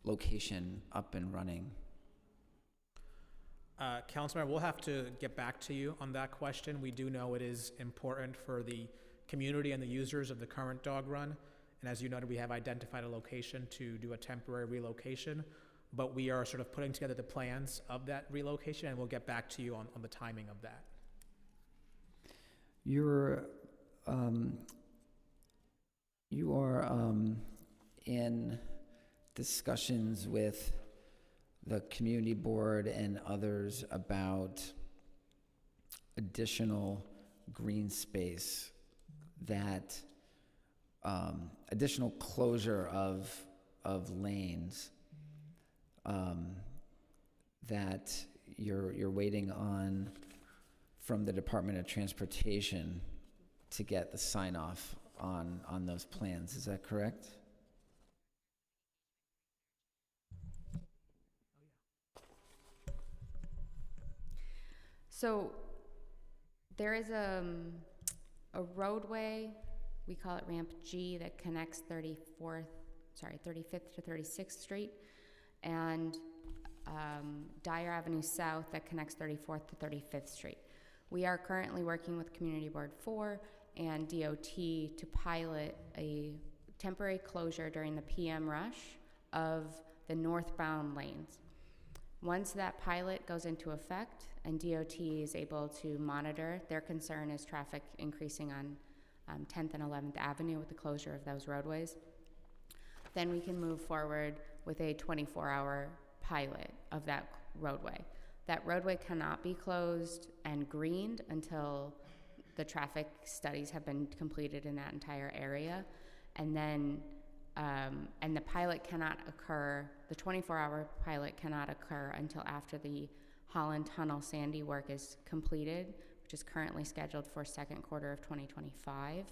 location up and running? Councilmember, we'll have to get back to you on that question. We do know it is important for the community and the users of the current dog run. And as you noted, we have identified a location to do a temporary relocation, but we are sort of putting together the plans of that relocation, and we'll get back to you on the timing of that. You are in discussions with the community board and others about additional green space, that additional closure of lanes that you're waiting on from the Department of Transportation to get the sign off on those plans. Is that correct? So there is a roadway, we call it Ramp G, that connects 35th to 36th Street, and Dyer Avenue South that connects 34th to 35th Street. We are currently working with Community Board 4 and DOT to pilot a temporary closure during the PM rush of the northbound lanes. Once that pilot goes into effect and DOT is able to monitor, their concern is traffic increasing on 10th and 11th Avenue with the closure of those roadways. Then we can move forward with a 24-hour pilot of that roadway. That roadway cannot be closed and greened until the traffic studies have been completed in that entire area. And then, and the pilot cannot occur, the 24-hour pilot cannot occur until after the Holland Tunnel Sandy work is completed, which is currently scheduled for second quarter of 2025,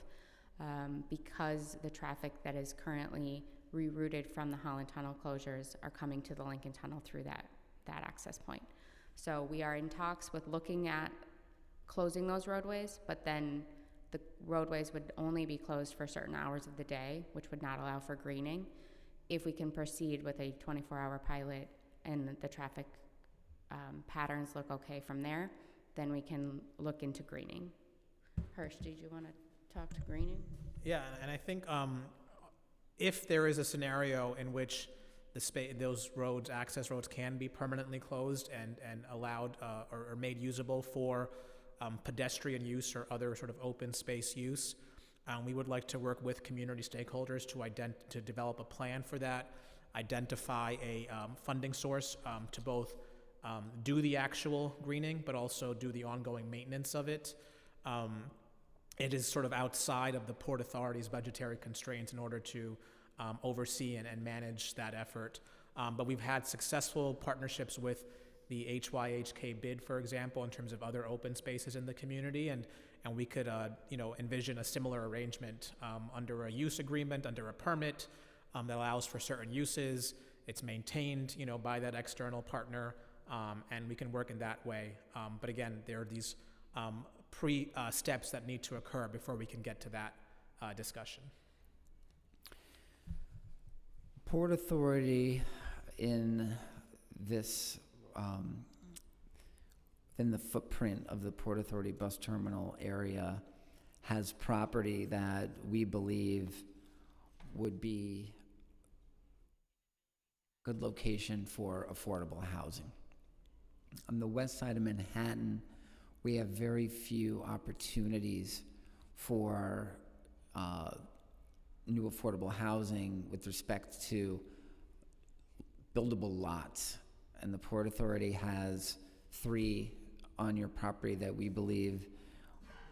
because the traffic that is currently rerouted from the Holland Tunnel closures are coming to the Lincoln Tunnel through that access point. So we are in talks with looking at closing those roadways, but then the roadways would only be closed for certain hours of the day, which would not allow for greening. If we can proceed with a 24-hour pilot and the traffic patterns look okay from there, then we can look into greening. Hirsch, did you want to talk to greening? Yeah, and I think if there is a scenario in which those roads, access roads, can be permanently closed and allowed or made usable for pedestrian use or other sort of open space use, we would like to work with community stakeholders to develop a plan for that, identify a funding source to both do the actual greening, but also do the ongoing maintenance of it. It is sort of outside of the Port Authority's budgetary constraints in order to oversee and manage that effort. But we've had successful partnerships with the HYHK bid, for example, in terms of other open spaces in the community, and we could envision a similar arrangement under a use agreement, under a permit that allows for certain uses. It's maintained by that external partner, and we can work in that way. But again, there are these steps that need to occur before we can get to that discussion. Port Authority in this, in the footprint of the Port Authority bus terminal area, has property that we believe would be good location for affordable housing. On the west side of Manhattan, we have very few opportunities for new affordable housing with respect to buildable lots. And the Port Authority has 3 on your property that we believe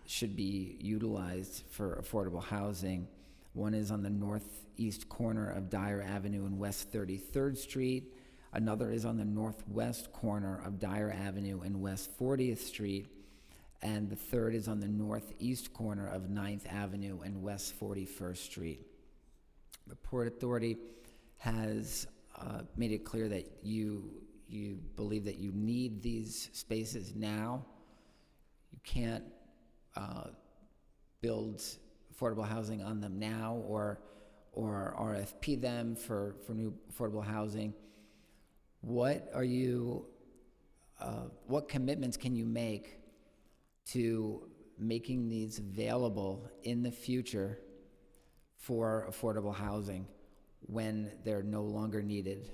should be utilized for affordable housing. One is on the northeast corner of Dyer Avenue and West 33rd Street. Another is on the northwest corner of Dyer Avenue and West 40th Street. And the third is on the northeast corner of 9th Avenue and West 41st Street. The Port Authority has made it clear that you believe that you need these spaces now. You can't build affordable housing on them now or RFP them for new affordable housing. What commitments can you make to making these available in the future for affordable housing when they're no longer needed?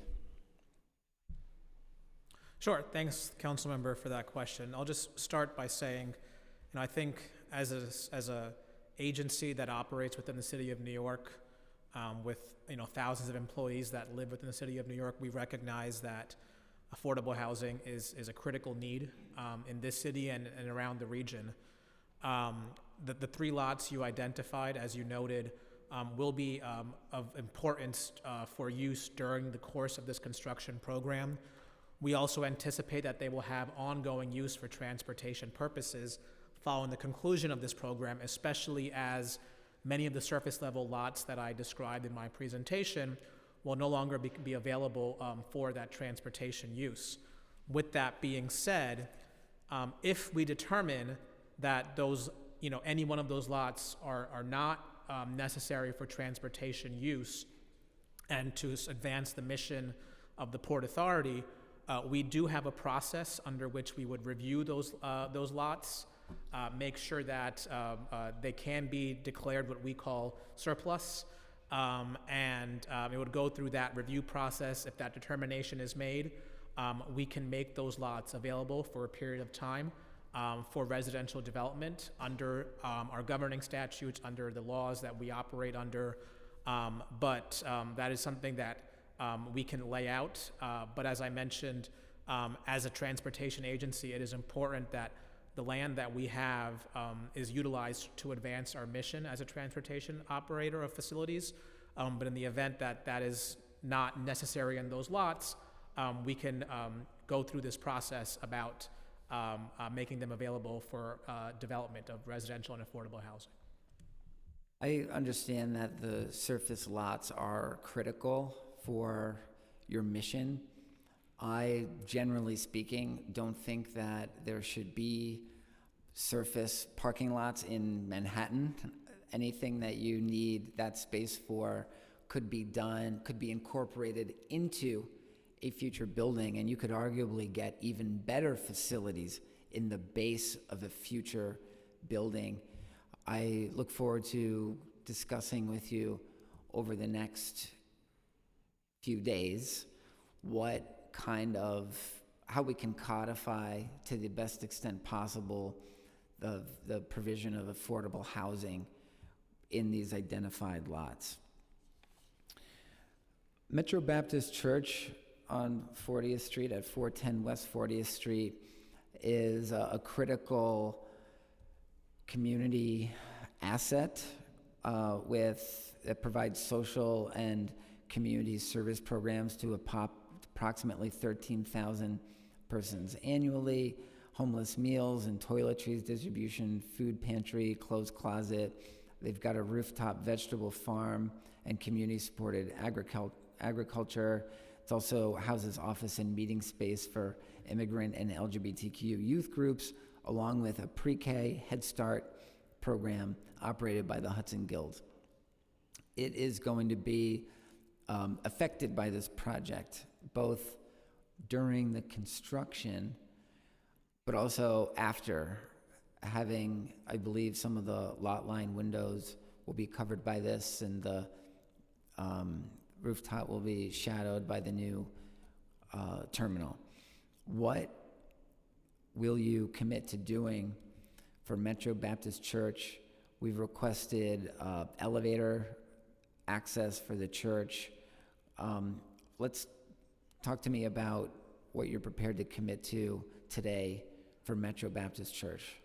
Sure. Thanks, Councilmember, for that question. I'll just start by saying, I think as a agency that operates within the city of New York, with thousands of employees that live within the city of New York, we recognize that affordable housing is a critical need in this city and around the region. The 3 lots you identified, as you noted, will be of importance for use during the course of this construction program. We also anticipate that they will have ongoing use for transportation purposes following the conclusion of this program, especially as many of the surface level lots that I described in my presentation will no longer be available for that transportation use. With that being said, if we determine that those, any one of those lots are not necessary for transportation use and to advance the mission of the Port Authority, we do have a process under which we would review those lots, make sure that they can be declared what we call surplus, and it would go through that review process. If that determination is made, we can make those lots available for a period of time for residential development under our governing statutes, under the laws that we operate under. But that is something that we can lay out. But as I mentioned, as a transportation agency, it is important that the land that we have is utilized to advance our mission as a transportation operator of facilities. But in the event that that is not necessary in those lots, we can go through this process about making them available for development of residential and affordable housing. I understand that the surface lots are critical for your mission. I, generally speaking, don't think that there should be surface parking lots in Manhattan. Anything that you need that space for could be incorporated into a future building, and you could arguably get even better facilities in the base of a future building. I look forward to discussing with you over the next few days how we can codify to the best extent possible the provision of affordable housing in these identified lots. Metro Baptist Church on 40th Street at 410 West 40th Street is a critical community asset that provides social and community service programs to approximately 13,000 persons annually, homeless meals and toiletries distribution, food pantry, clothes closet. They've got a rooftop vegetable farm and community-supported agriculture. It also houses office and meeting space for immigrant and LGBTQ youth groups, along with a pre-K Head Start program operated by the Hudson Guild. It is going to be affected by this project, both during the construction, but also after. Having, I believe, some of the lot line windows will be covered by this, and the rooftop will be shadowed by the new terminal. What will you commit to doing for Metro Baptist Church? We've requested elevator access for the church. Let's talk to me about what you're prepared to commit to today for Metro Baptist Church.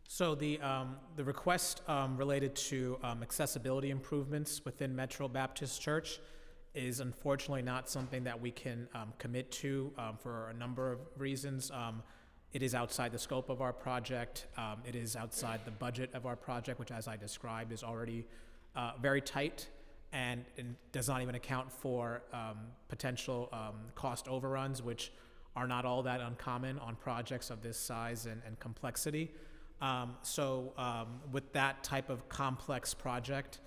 So the request related to accessibility improvements within Metro Baptist Church is unfortunately not something that we can commit to for a number of reasons. It is outside the scope of our project. It is outside the budget of our project, which, as I described, is already very tight and does not even account for potential cost overruns, which are not all that uncommon on projects of this size and complexity. With that type of complex project,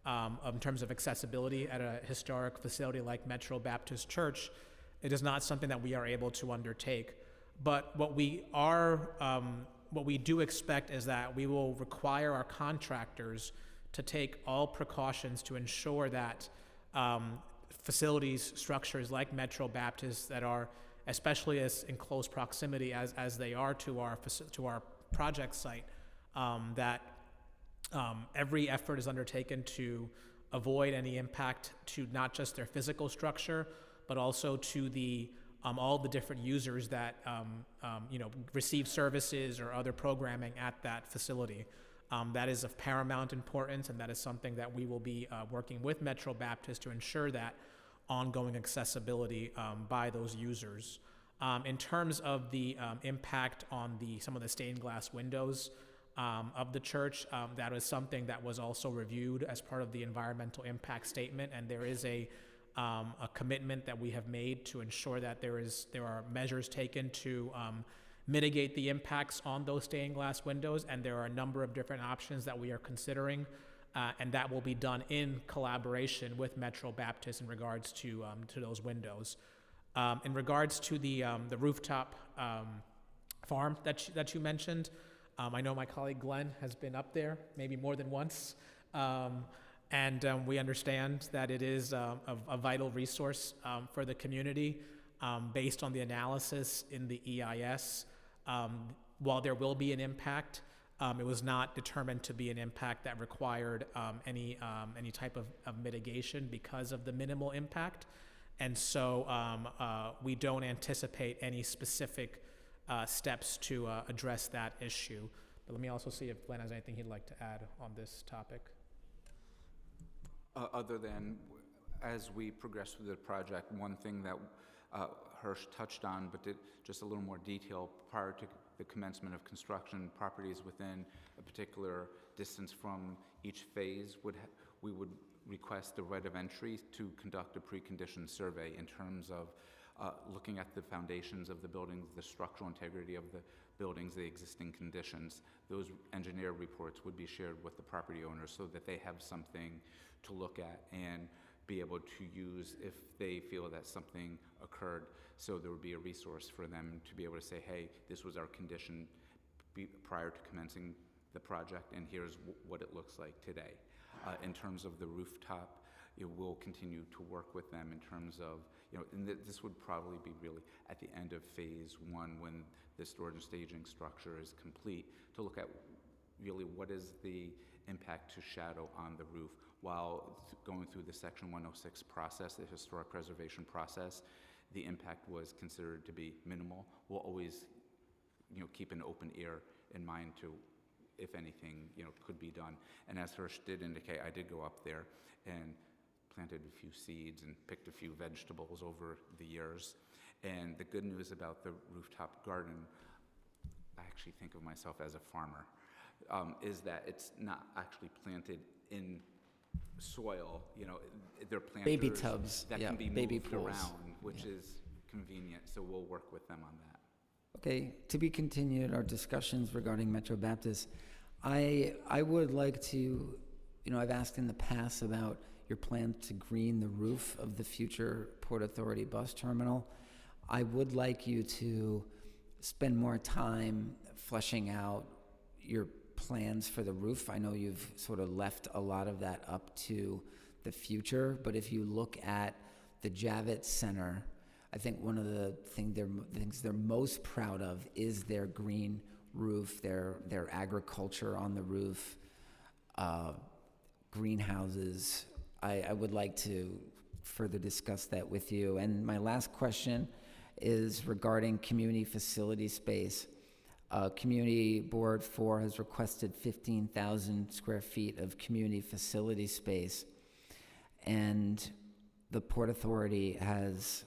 in terms of accessibility at a historic facility like Metro Baptist Church, it is not something that we are able to undertake. But what we do expect is that we will require our contractors to take all precautions to ensure that facilities, structures like Metro Baptist that are, especially as in close proximity as they are to our project site, that every effort is undertaken to avoid any impact to not just their physical structure, but also to the all the different users that receive services or other programming at that facility. That is of paramount importance, and that is something that we will be working with Metro Baptist to ensure that ongoing accessibility by those users. In terms of the impact on some of the stained glass windows of the church, that is something that was also reviewed as part of the environmental impact statement, and there is a commitment that we have made to ensure that there are measures taken to mitigate the impacts on those stained glass windows, and there are a number of different options that we are considering, and that will be done in collaboration with Metro Baptist in regards to those windows. In regards to the rooftop farm that you mentioned, I know my colleague Glenn has been up there maybe more than once, and we understand that it is a vital resource for the community. Based on the analysis in the EIS, while there will be an impact, it was not determined to be an impact that required any type of mitigation because of the minimal impact. And so we don't anticipate any specific steps to address that issue. But let me also see if Glenn has anything he'd like to add on this topic. Other than, as we progress through the project, one thing that Hirsch touched on, but did just a little more detail prior to the commencement of construction, properties within a particular distance from each phase we would request the right of entry to conduct a precondition survey in terms of looking at the foundations of the buildings, the structural integrity of the buildings, the existing conditions. Those engineer reports would be shared with the property owners so that they have something to look at and be able to use if they feel that something occurred. So there would be a resource for them to be able to say, hey, this was our condition prior to commencing the project, and here's what it looks like today. In terms of the rooftop, it will continue to work with them in terms of, and this would probably be really at the end of phase one when the storage and staging structure is complete, to look at really what is the impact to shadow on the roof. While going through the Section 106 process, the historic preservation process, the impact was considered to be minimal. We'll always, keep an open ear in mind to if anything, could be done. And as Hirsch did indicate, I did go up there and planted a few seeds and picked a few vegetables over the years. And the good news about the rooftop garden, I actually think of myself as a farmer, is that it's not actually planted in soil. They're planters baby tubs, that yeah, can be baby moved pools. around, which is convenient. So we'll work with them on that. Okay, to be continued, our discussions regarding Metro Baptist. I would like to, I've asked in the past about your plan to green the roof of the future Port Authority bus terminal. I would like you to spend more time fleshing out your plans for the roof. I know you've sort of left a lot of that up to the future, but if you look at the Javits Center, I think one of the things they're most proud of is their green roof, their agriculture on the roof, greenhouses. I would like to further discuss that with you. And my last question is regarding community facility space. Community Board 4 has requested 15,000 square feet of community facility space, and the Port Authority has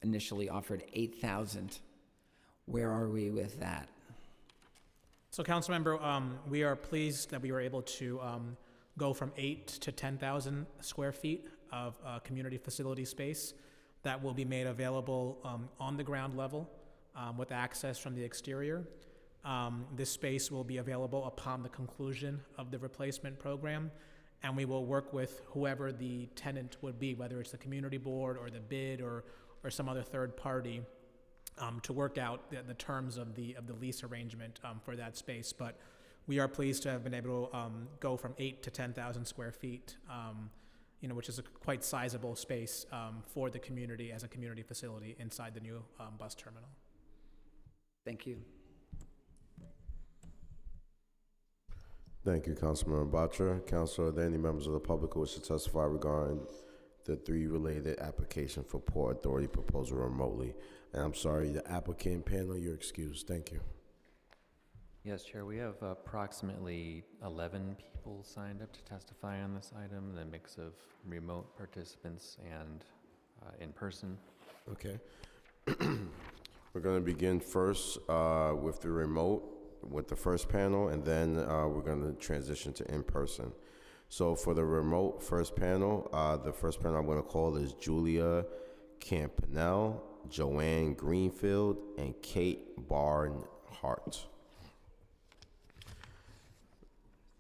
initially offered 8,000. Where are we with that? So, Councilmember, we are pleased that we were able to go from 8,000 to 10,000 square feet of community facility space that will be made available on the ground level with access from the exterior. This space will be available upon the conclusion of the replacement program, and we will work with whoever the tenant would be, whether it's the community board or the bid or some other third party, to work out the terms of the lease arrangement for that space. But we are pleased to have been able to go from 8,000 to 10,000 square feet, which is a quite sizable space for the community as a community facility inside the new bus terminal. Thank you. Thank you, Councilmember Batra. Council, are there any members of the public who wish to testify regarding the 3 related applications for Port Authority proposal remotely? And I'm sorry, the applicant panel, you're excused. Thank you. Yes, Chair, we have approximately 11 people signed up to testify on this item, a mix of remote participants and in person. Okay. We're going to begin first with the remote, with the first panel, and then we're going to transition to in-person. So for the remote first panel, the first panel I'm going to call is Julia Campanelle, Joanne Greenfield, and Kate Barnhart.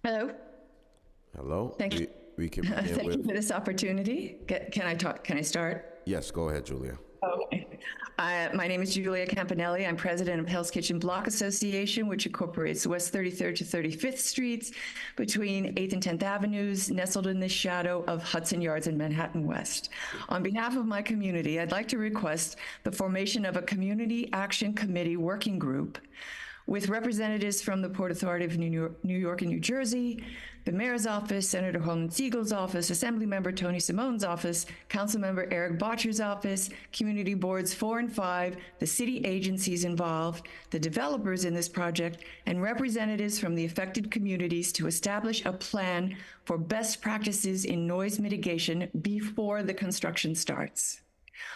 Hello. Hello. Thank you. We can begin Thank with... you for this opportunity. Can I talk? Can I start? Yes, go ahead, Julia. Okay. My name is Julia Campanelli. I'm president of Hell's Kitchen Block Association, which incorporates West 33rd to 35th Streets between 8th and 10th Avenues, nestled in the shadow of Hudson Yards and Manhattan West. On behalf of my community, I'd like to request the formation of a Community Action Committee working group with representatives from the Port Authority of New York and New Jersey, the Mayor's office, Senator Holman Siegel's office, Assemblymember Tony Simone's office, Councilmember Eric Botcher's office, Community Boards 4 and 5, the city agencies involved, the developers in this project, and representatives from the affected communities to establish a plan for best practices in noise mitigation before the construction starts.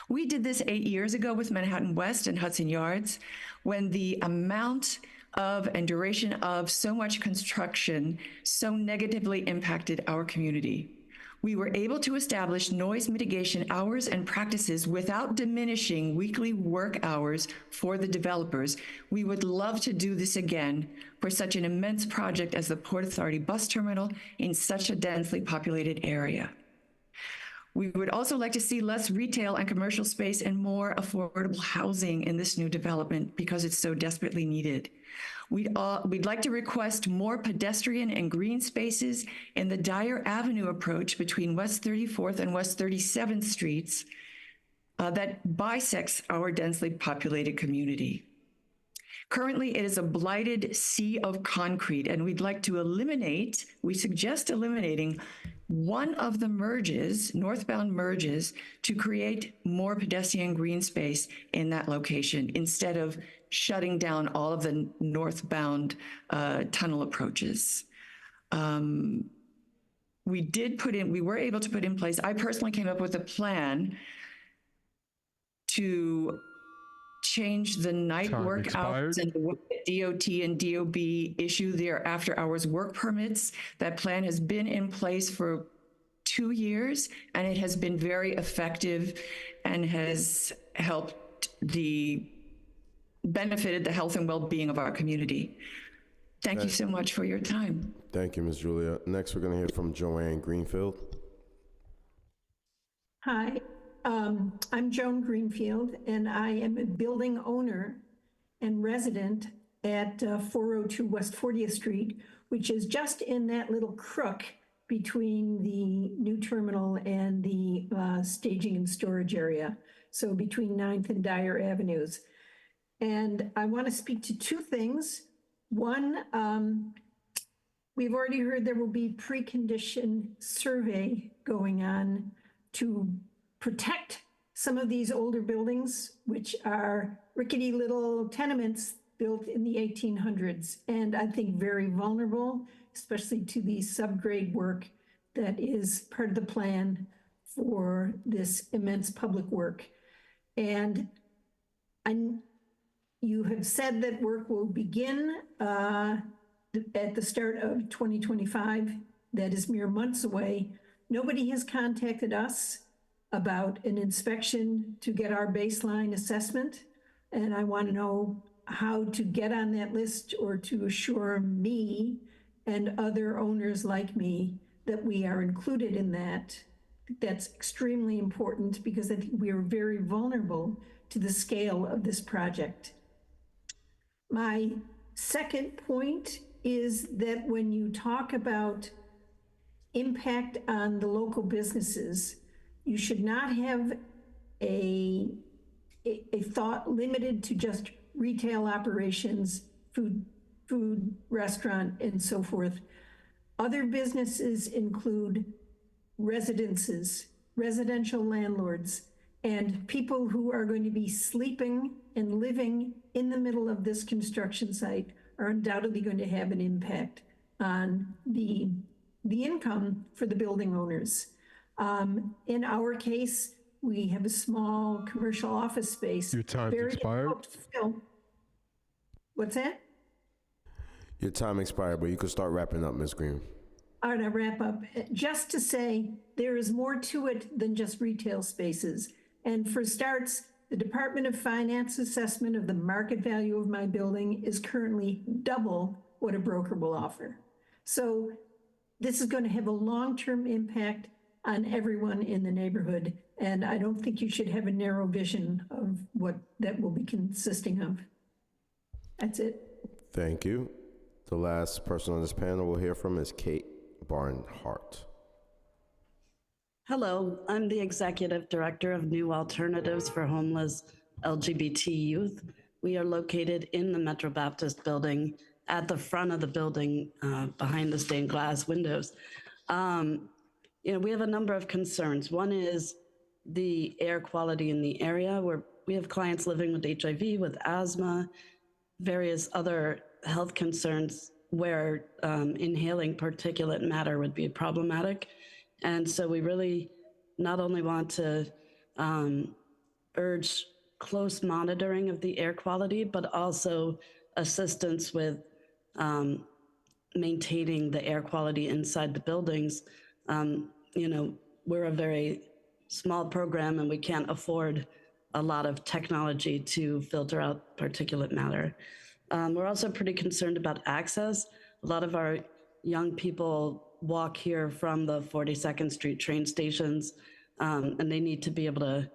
We did this 8 years ago with Manhattan West and Hudson Yards, when the amount of and duration of so much construction so negatively impacted our community. We were able to establish noise mitigation hours and practices without diminishing weekly work hours for the developers. We would love to do this again for such an immense project as the Port Authority bus terminal in such a densely populated area. We would also like to see less retail and commercial space and more affordable housing in this new development because it's so desperately needed. We'd like to request more pedestrian and green spaces in the Dyer Avenue approach between West 34th and West 37th Streets that bisects our densely populated community. Currently, it is a blighted sea of concrete, and we'd like to suggest eliminating one of the merges, northbound merges, to create more pedestrian green space in that location instead of shutting down all of the northbound tunnel approaches. We were able to put in place, I personally came up with a plan to change the night work hours and the DOT and DOB issue their after hours work permits. That plan has been in place for 2 years, and it has been very effective and has benefited the health and well-being of our community. Thank you so much for your time. Thank you, Ms. Julia. Next, we're going to hear from Joanne Greenfield. Hi. I'm Joan Greenfield, and I am a building owner and resident at 402 West 40th Street, which is just in that little crook between the new terminal and the staging and storage area. So between 9th and Dyer Avenues. And I want to speak to two things. One, we've already heard there will be precondition survey going on to protect some of these older buildings, which are rickety little tenements built in the 1800s, and I think very vulnerable, especially to the subgrade work that is part of the plan for this immense public work. And you have said that work will begin at the start of 2025. That is mere months away. Nobody has contacted us about an inspection to get our baseline assessment. And I want to know how to get on that list or to assure me and other owners like me that we are included in that. That's extremely important because I think we are very vulnerable to the scale of this project. My second point is that when you talk about impact on the local businesses, you should not have a thought limited to just retail operations, food, restaurant, and so forth. Other businesses include residences, residential landlords, and people who are going to be sleeping and living in the middle of this construction site are undoubtedly going to have an impact on the income for the building owners. In our case, we have a small commercial office space. Your time's expired. What's that? Your time expired, but you can start wrapping up, Ms. Green. All right, I'll wrap up. Just to say, there is more to it than just retail spaces. And for starts, the Department of Finance assessment of the market value of my building is currently double what a broker will offer. So this is going to have a long-term impact on everyone in the neighborhood. And I don't think you should have a narrow vision of what that will be consisting of. That's it. Thank you. The last person on this panel we'll hear from is Kate Barnhart. Hello, I'm the Executive Director of New Alternatives for Homeless LGBT Youth. We are located in the Metro Baptist building, at the front of the building, behind the stained glass windows. We have a number of concerns. One is the air quality in the area, where we have clients living with HIV, with asthma, various other health concerns where inhaling particulate matter would be problematic. And so we really not only want to urge close monitoring of the air quality, but also assistance with maintaining the air quality inside the buildings. We're a very small program and we can't afford a lot of technology to filter out particulate matter. We're also pretty concerned about access. A lot of our young people walk here from the 42nd Street train stations, and they need to be able to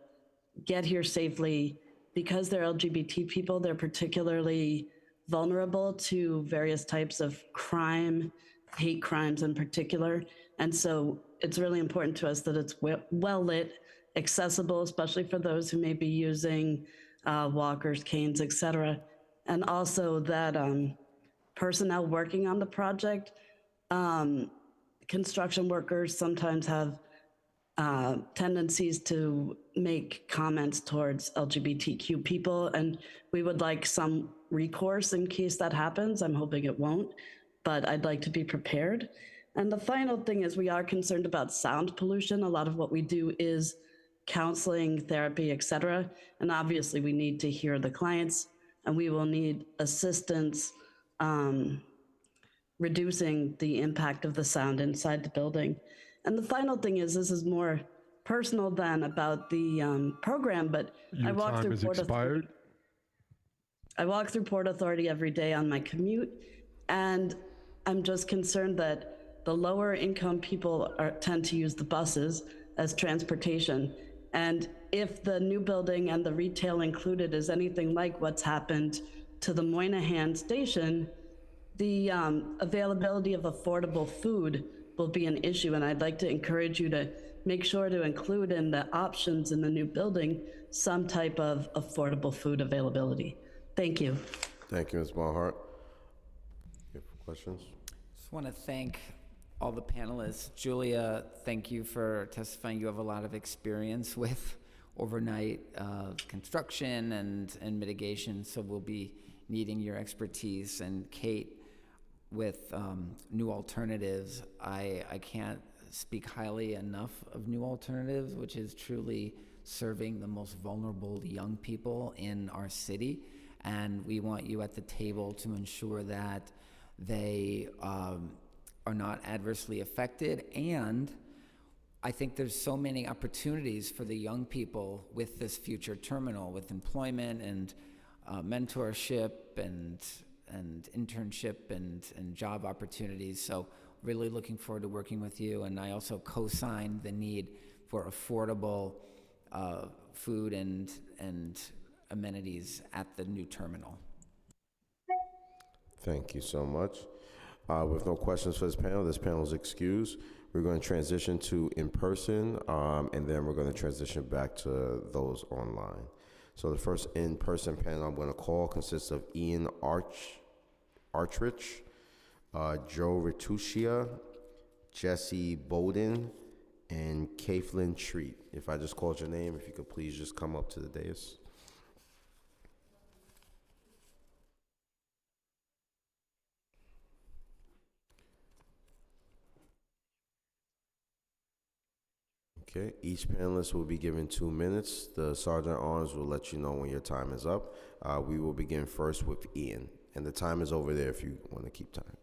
get here safely. Because they're LGBT people, they're particularly vulnerable to various types of crime, hate crimes in particular. And so it's really important to us that it's well lit, accessible, especially for those who may be using walkers, canes, et cetera. And also that personnel working on the project, construction workers sometimes have tendencies to make comments towards LGBTQ people, and we would like some recourse in case that happens. I'm hoping it won't, but I'd like to be prepared. And the final thing is we are concerned about sound pollution. A lot of what we do is counseling, therapy, et cetera. And obviously we need to hear the clients, and we will need assistance reducing the impact of the sound inside the building. And the final thing is, this is more personal than about the program, but I walk through Port Authority. I walk through Port Authority every day on my commute, and I'm just concerned that the lower income people tend to use the buses as transportation. And if the new building and the retail included is anything like what's happened to the Moynihan Station, the availability of affordable food will be an issue, and I'd like to encourage you to make sure to include in the options in the new building some type of affordable food availability. Thank you. Thank you, Ms. Barnhart. You have questions? Just want to thank all the panelists. Julia, thank you for testifying. You have a lot of experience with overnight construction and mitigation, so we'll be needing your expertise. And Kate, with New Alternatives, I can't speak highly enough of New Alternatives, which is truly serving the most vulnerable young people in our city. And we want you at the table to ensure that they are not adversely affected. And I think there's so many opportunities for the young people with this future terminal, with employment and mentorship and internship and job opportunities. So really looking forward to working with you. And I also co-sign the need for affordable food and amenities at the new terminal. Thank you so much. With no questions for this panel is excused. We're going to transition to in-person, and then we're going to transition back to those online. So the first in-person panel I'm going to call consists of Ian Artrich, Joe Rituccia, Jesse Bowden, and Kathleen Treat. If I just called your name, if you could please just come up to the dais. Okay, each panelist will be given 2 minutes. The Sergeant at Arms will let you know when your time is up. We will begin first with Ian, and the time is over there if you want to keep time.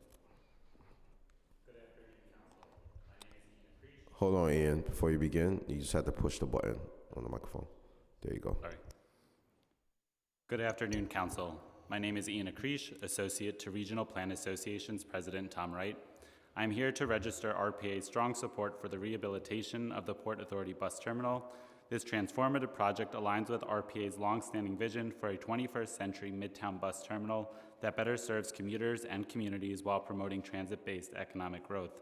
Good afternoon, Council. My name is Ian Creech. Hold on, Ian. Before you begin, you just have to push the button on the microphone. There you go. Sorry. Good afternoon, Council. My name is Ian Akrish, Associate to Regional Plan Association's President Tom Wright. I'm here to register RPA's strong support for the rehabilitation of the Port Authority Bus Terminal. This transformative project aligns with RPA's longstanding vision for a 21st century Midtown bus terminal that better serves commuters and communities while promoting transit-based economic growth.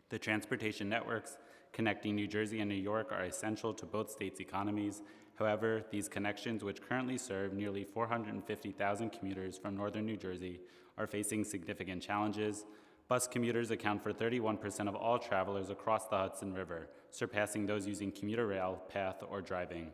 The transportation networks connecting New Jersey and New York are essential to both states' economies. However, these connections, which currently serve nearly 450,000 commuters from northern New Jersey, are facing significant challenges. Bus commuters account for 31% of all travelers across the Hudson River, surpassing those using commuter rail, path, or driving.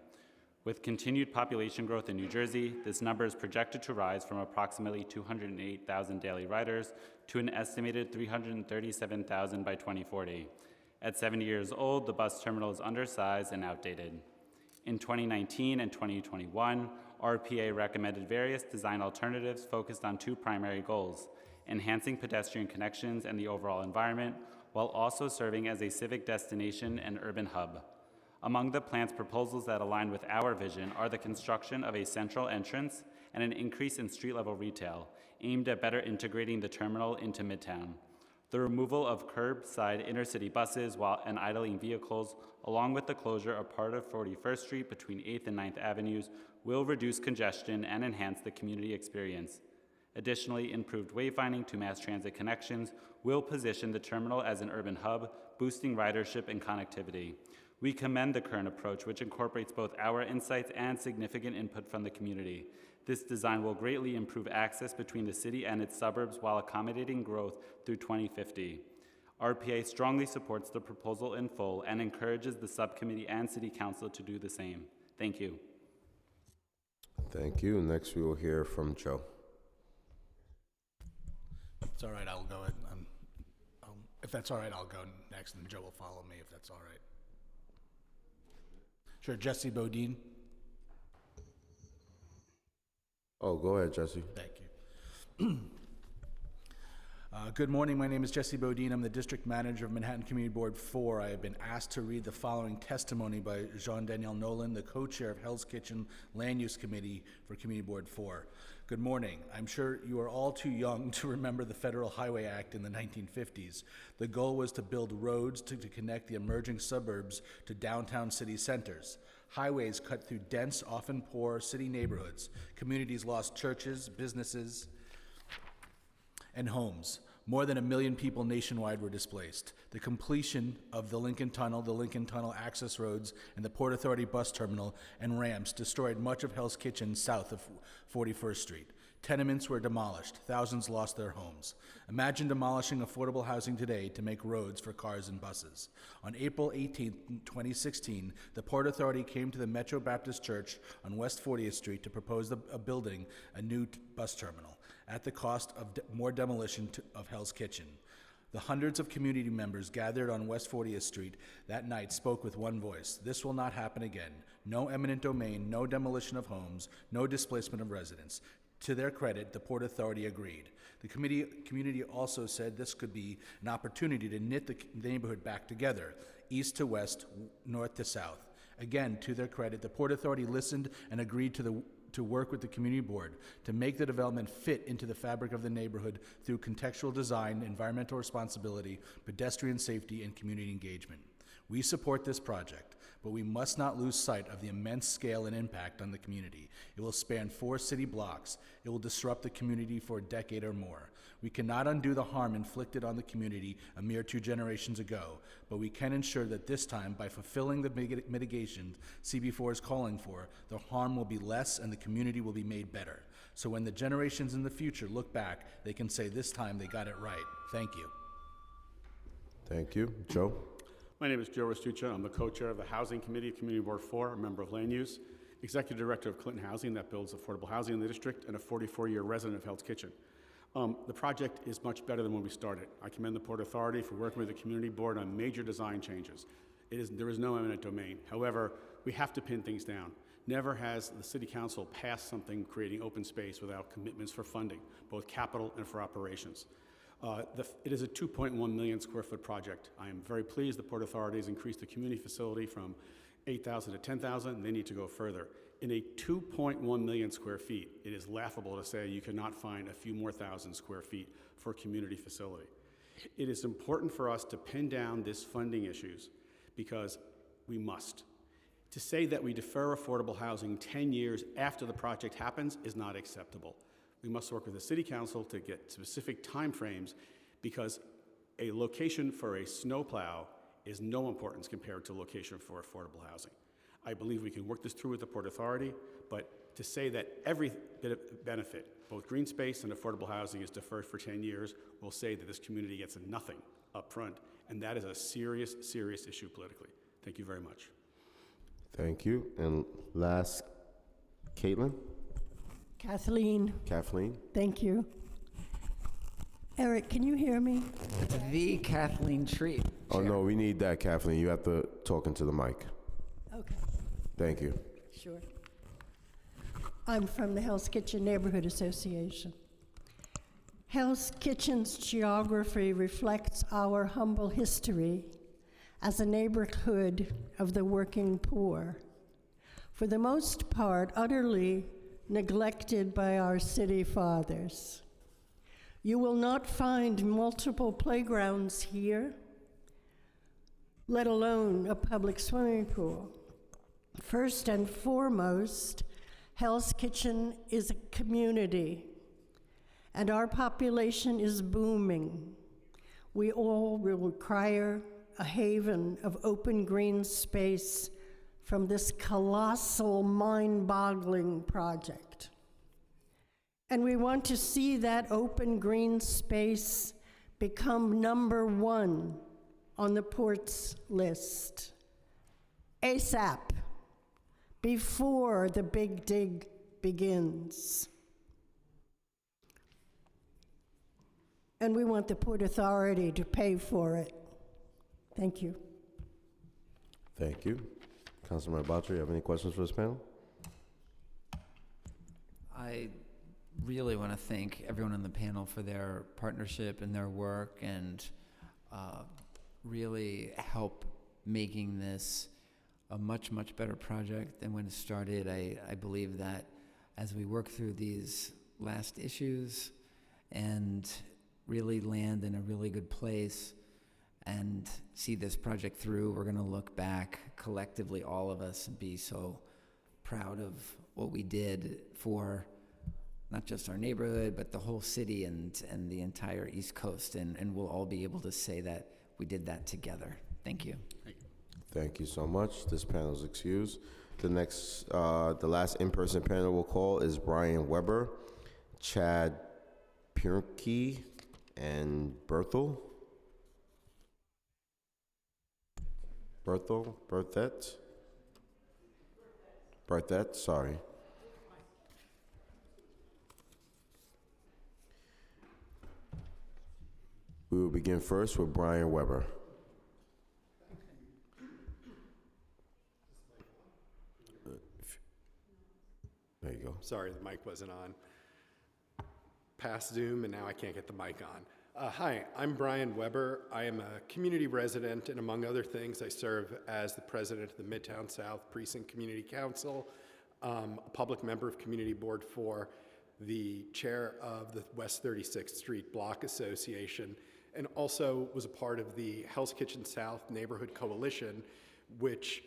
With continued population growth in New Jersey, this number is projected to rise from approximately 208,000 daily riders to an estimated 337,000 by 2040. At 70 years old, the bus terminal is undersized and outdated. In 2019 and 2021, RPA recommended various design alternatives focused on 2 primary goals: enhancing pedestrian connections and the overall environment, while also serving as a civic destination and urban hub. Among the plan's proposals that align with our vision are the construction of a central entrance and an increase in street-level retail, aimed at better integrating the terminal into Midtown. The removal of curbside intercity buses and idling vehicles, along with the closure of part of 41st Street between 8th and 9th Avenues, will reduce congestion and enhance the community experience. Additionally, improved wayfinding to mass transit connections will position the terminal as an urban hub, boosting ridership and connectivity. We commend the current approach, which incorporates both our insights and significant input from the community. This design will greatly improve access between the city and its suburbs while accommodating growth through 2050. RPA strongly supports the proposal in full and encourages the subcommittee and City Council to do the same. Thank you. Thank you. Next, we will hear from Joe. It's all right, I'll go ahead. If that's all right, I'll go next, and Joe will follow me if that's all right. Sure, Jesse Bodine. Oh, go ahead, Jesse. Thank you. Good morning, my name is Jesse Bodine. I'm the District Manager of Manhattan Community Board 4. I have been asked to read the following testimony by Jean-Daniel Nolan, the co-chair of Hell's Kitchen Land Use Committee for Community Board 4. Good morning. I'm sure you are all too young to remember the Federal Highway Act in the 1950s. The goal was to build roads to connect the emerging suburbs to downtown city centers. Highways cut through dense, often poor city neighborhoods. Communities lost churches, businesses, and homes. More than 1 million people nationwide were displaced. The completion of the Lincoln Tunnel access roads, and the Port Authority bus terminal and ramps destroyed much of Hell's Kitchen south of 41st Street. Tenements were demolished. Thousands lost their homes. Imagine demolishing affordable housing today to make roads for cars and buses. On April 18, 2016, the Port Authority came to the Metro Baptist Church on West 40th Street to propose building a new bus terminal at the cost of more demolition of Hell's Kitchen. The hundreds of community members gathered on West 40th Street that night spoke with one voice. This will not happen again. No eminent domain, no demolition of homes, no displacement of residents. To their credit, the Port Authority agreed. The community also said this could be an opportunity to knit the neighborhood back together, east to west, north to south. Again, to their credit, the Port Authority listened and agreed to work with the community board to make the development fit into the fabric of the neighborhood through contextual design, environmental responsibility, pedestrian safety, and community engagement. We support this project, but we must not lose sight of the immense scale and impact on the community. It will span 4 city blocks. It will disrupt the community for a decade or more. We cannot undo the harm inflicted on the community a mere 2 generations ago, but we can ensure that this time, by fulfilling the mitigation CB4 is calling for, the harm will be less and the community will be made better. So when the generations in the future look back, they can say this time they got it right. Thank you. Thank you. Joe? My name is Joe Restuccia. I'm the co-chair of the Housing Committee of Community Board 4, a member of Land Use, executive director of Clinton Housing that builds affordable housing in the district, and a 44-year resident of Hell's Kitchen. The project is much better than when we started. I commend the Port Authority for working with the community board on major design changes. There is no eminent domain. However, we have to pin things down. Never has the City Council passed something creating open space without commitments for funding, both capital and for operations. It is a 2.1 million square foot project. I am very pleased the Port Authority has increased the community facility from 8,000 to 10,000. They need to go further. In a 2.1 million square feet, it is laughable to say you cannot find a few more thousand square feet for a community facility. It is important for us to pin down these funding issues because we must. To say that we defer affordable housing 10 years after the project happens is not acceptable. We must work with the City Council to get specific timeframes because a location for a snowplow is no importance compared to location for affordable housing. I believe we can work this through with the Port Authority, but to say that every bit of benefit, both green space and affordable housing, is deferred for 10 years will say that this community gets nothing up front, and that is a serious, serious issue politically. Thank you very much. Thank you. And last, Caitlin? Kathleen, thank you. Eric, can you hear me? It's the Kathleen Treat. Oh, no, we need that, Kathleen. You have to talk into the mic. Okay, Thank you. sure. I'm from the Hell's Kitchen Neighborhood Association. Hell's Kitchen's geography reflects our humble history as a neighborhood of the working poor, for the most part utterly neglected by our city fathers. You will not find multiple playgrounds here, let alone a public swimming pool. First and foremost, Hell's Kitchen is a community, and our population is booming. We all will require a haven of open green space from this colossal, mind-boggling project. And we want to see that open green space become #1 on the port's list, ASAP, before the big dig begins. And we want the Port Authority to pay for it. Thank you. Thank you. Councilmember Boucher, you have any questions for this panel? I really want to thank everyone on the panel for their partnership and their work and really help making this a much, much better project than when it started. I believe that as we work through these last issues and really land in a really good place and see this project through. We're going to look back collectively, all of us, and be so proud of what we did for not just our neighborhood, but the whole city and the entire East Coast. And we'll all be able to say that we did that together. Thank you. Thank you so much. This panel is excused. The last in-person panel we'll call is Brian Weber, Chad Piernke, and Berthel, sorry. We will begin first with Brian Weber. There you go. Sorry, the mic wasn't on. Past Zoom, and now I can't get the mic on. Hi, I'm Brian Weber. I am a community resident, and among other things, I serve as the president of the Midtown South Precinct Community Council, a public member of Community Board 4, the chair of the West 36th Street Block Association, and also was a part of the Hell's Kitchen South Neighborhood Coalition, which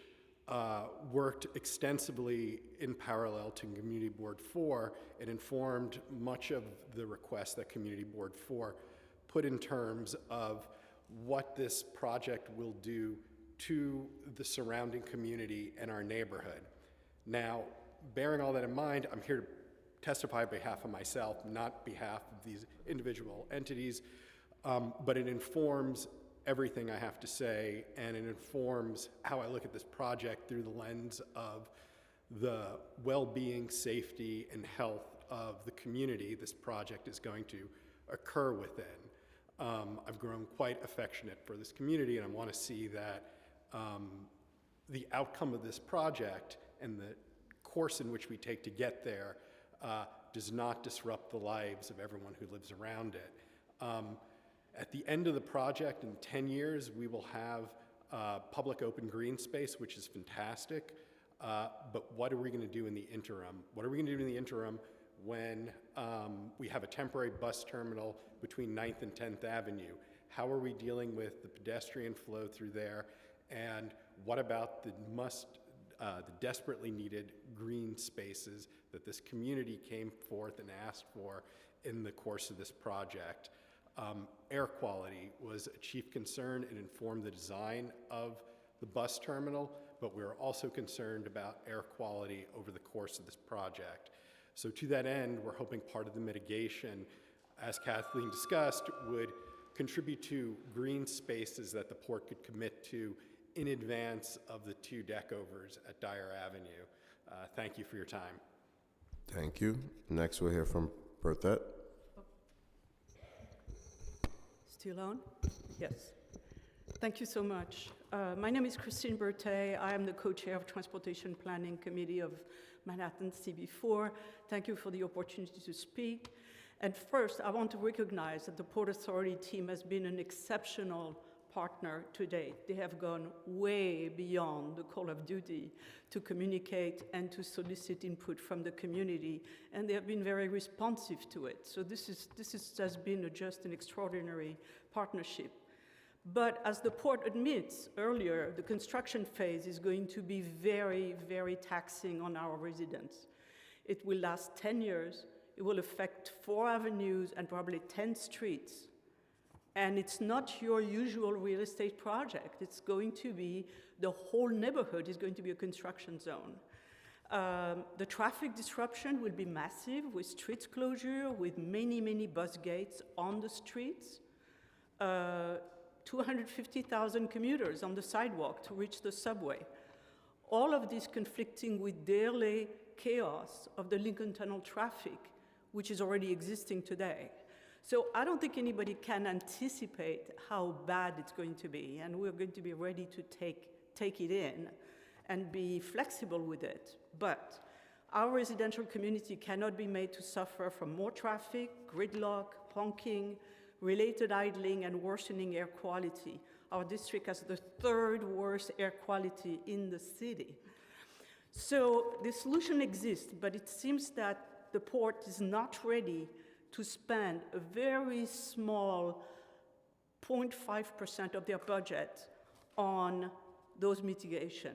worked extensively in parallel to Community Board 4 and informed much of the requests that Community Board 4 put in terms of what this project will do to the surrounding community and our neighborhood. Now, bearing all that in mind, I'm here to testify on behalf of myself, not behalf of these individual entities, but it informs everything I have to say, and it informs how I look at this project through the lens of the well-being, safety, and health of the community this project is going to occur within. I've grown quite affectionate for this community, and I want to see that the outcome of this project and the course in which we take to get there does not disrupt the lives of everyone who lives around it. At the end of the project, in 10 years, we will have public open green space, which is fantastic. But what are we going to do in the interim? What are we going to do in the interim when we have a temporary bus terminal between 9th and 10th Avenue? How are we dealing with the pedestrian flow through there? And what about the desperately needed green spaces that this community came forth and asked for in the course of this project? Air quality was a chief concern. It informed the design of the bus terminal, but we were also concerned about air quality over the course of this project. So to that end, we're hoping part of the mitigation, as Kathleen discussed, would contribute to green spaces that the port could commit to in advance of the 2 deckovers at Dyer Avenue. Thank you for your time. Thank you. Next, we'll hear from Berthette. Still on? Yes. Thank you so much. My name is Christine Berthet. I am the co-chair of Transportation Planning Committee of Manhattan CB4. Thank you for the opportunity to speak. And first, I want to recognize that the Port Authority team has been an exceptional partner to date. They have gone way beyond the call of duty to communicate and to solicit input from the community, and they have been very responsive to it. So this has been just an extraordinary partnership. But as the port admits earlier, the construction phase is going to be very, very taxing on our residents. It will last 10 years. It will affect 4 avenues and probably 10 streets. And it's not your usual real estate project. It's going to be, the whole neighborhood is going to be a construction zone. The traffic disruption will be massive with street closure, with many, many bus gates on the streets. 250,000 commuters on the sidewalk to reach the subway. All of this conflicting with daily chaos of the Lincoln Tunnel traffic, which is already existing today. So I don't think anybody can anticipate how bad it's going to be, and we're going to be ready to take it in and be flexible with it. But our residential community cannot be made to suffer from more traffic, gridlock, honking, related idling, and worsening air quality. Our district has the 3rd worst air quality in the city. So the solution exists, but it seems that the port is not ready to spend a very small 0.5% of their budget on those mitigation.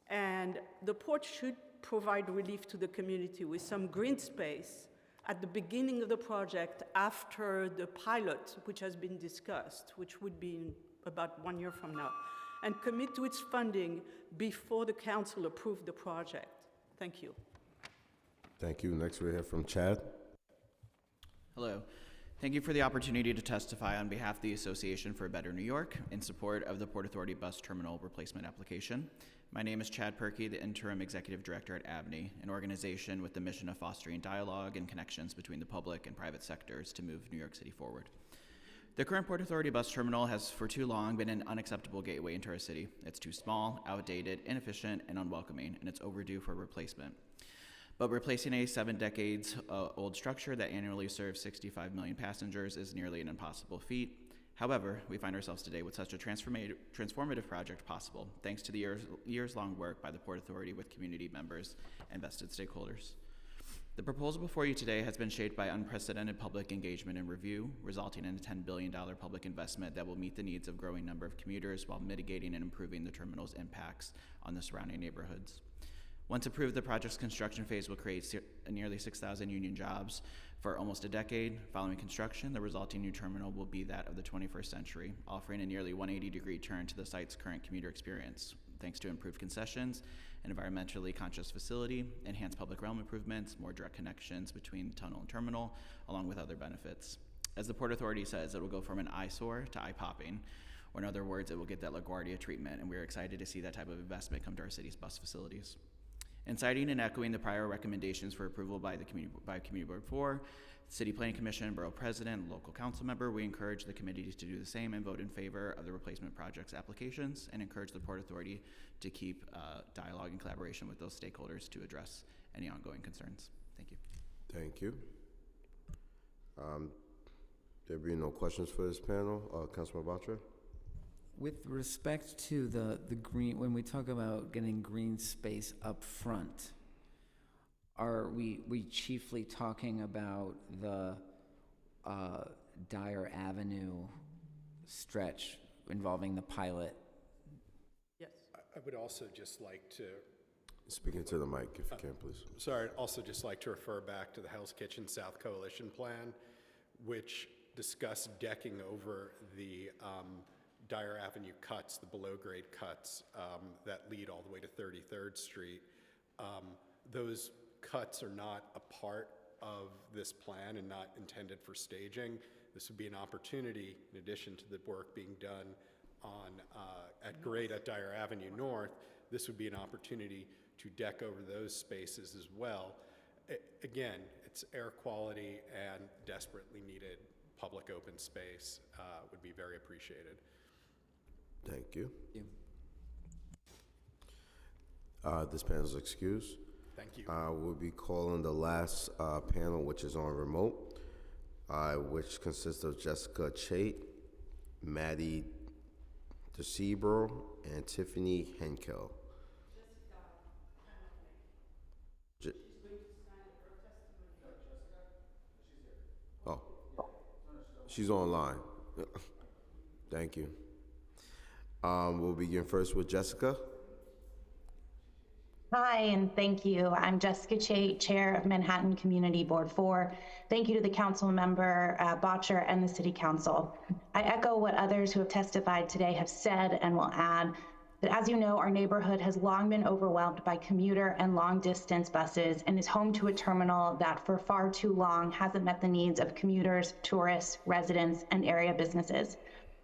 And the port should provide relief to the community with some green space at the beginning of the project after the pilot, which has been discussed, which would be in about 1 year from now, and commit to its funding before the council approved the project. Thank you. Thank you. Next we hear from Chad. Hello. Thank you for the opportunity to testify on behalf of the Association for a Better New York in support of the Port Authority Bus Terminal Replacement application. My name is Chad Perkey, the Interim Executive Director at ABNY, an organization with the mission of fostering dialogue and connections between the public and private sectors to move New York City forward. The current Port Authority Bus Terminal has for too long been an unacceptable gateway into our city. It's too small, outdated, inefficient, and unwelcoming, and it's overdue for replacement. But replacing a 7 decades old structure that annually serves 65 million passengers is nearly an impossible feat. However, we find ourselves today with such a transformative project possible, thanks to the years-long work by the Port Authority with community members and vested stakeholders. The proposal before you today has been shaped by unprecedented public engagement and review, resulting in a $10 billion public investment that will meet the needs of a growing number of commuters while mitigating and improving the terminal's impacts on the surrounding neighborhoods. Once approved, the project's construction phase will create nearly 6,000 union jobs for almost a decade. Following construction, the resulting new terminal will be that of the 21st century, offering a nearly 180-degree turn to the site's current commuter experience, thanks to improved concessions, an environmentally conscious facility, enhanced public realm improvements, more direct connections between tunnel and terminal, along with other benefits. As the Port Authority says, it will go from an eyesore to eye-popping, or in other words, it will get that LaGuardia treatment, and we're excited to see that type of investment come to our city's bus facilities. In citing and echoing the prior recommendations for approval by Community Board 4, City Planning Commission, Borough President, and local council member, we encourage the committee to do the same and vote in favor of the replacement project's applications and encourage the Port Authority to keep dialogue and collaboration with those stakeholders to address any ongoing concerns. Thank you. Thank you. There being no questions for this panel, Councilman Batra? With respect to the green, when we talk about getting green space up front, are we chiefly talking about the Dyer Avenue stretch involving the pilot? Yes. I would also just like to... Speaking to the mic, if you can, please. Sorry, I'd also just like to refer back to the Hell's Kitchen South Coalition Plan, which discussed decking over the Dyer Avenue cuts, the below-grade cuts that lead all the way to 33rd Street. Those cuts are not a part of this plan and not intended for staging. This would be an opportunity, in addition to the work being done on at grade at Dyer Avenue North, this would be an opportunity to deck over those spaces as well. Again, it's air quality and desperately needed public open space would be very appreciated. Thank you. This panel is excused. Thank you. We'll be calling the last panel, which is on remote, which consists of Jessica Chait, Maddie DeCibro, and Tiffany Henkel. Oh, she's online. Thank you. We'll begin first with Jessica. Hi, and thank you. I'm Jessica Chait, Chair of Manhattan Community Board 4. Thank you to the council member, Botcher, and the City Council. I echo what others who have testified today have said and will add that, as you know, our neighborhood has long been overwhelmed by commuter and long-distance buses and is home to a terminal that for far too long hasn't met the needs of commuters, tourists, residents, and area businesses.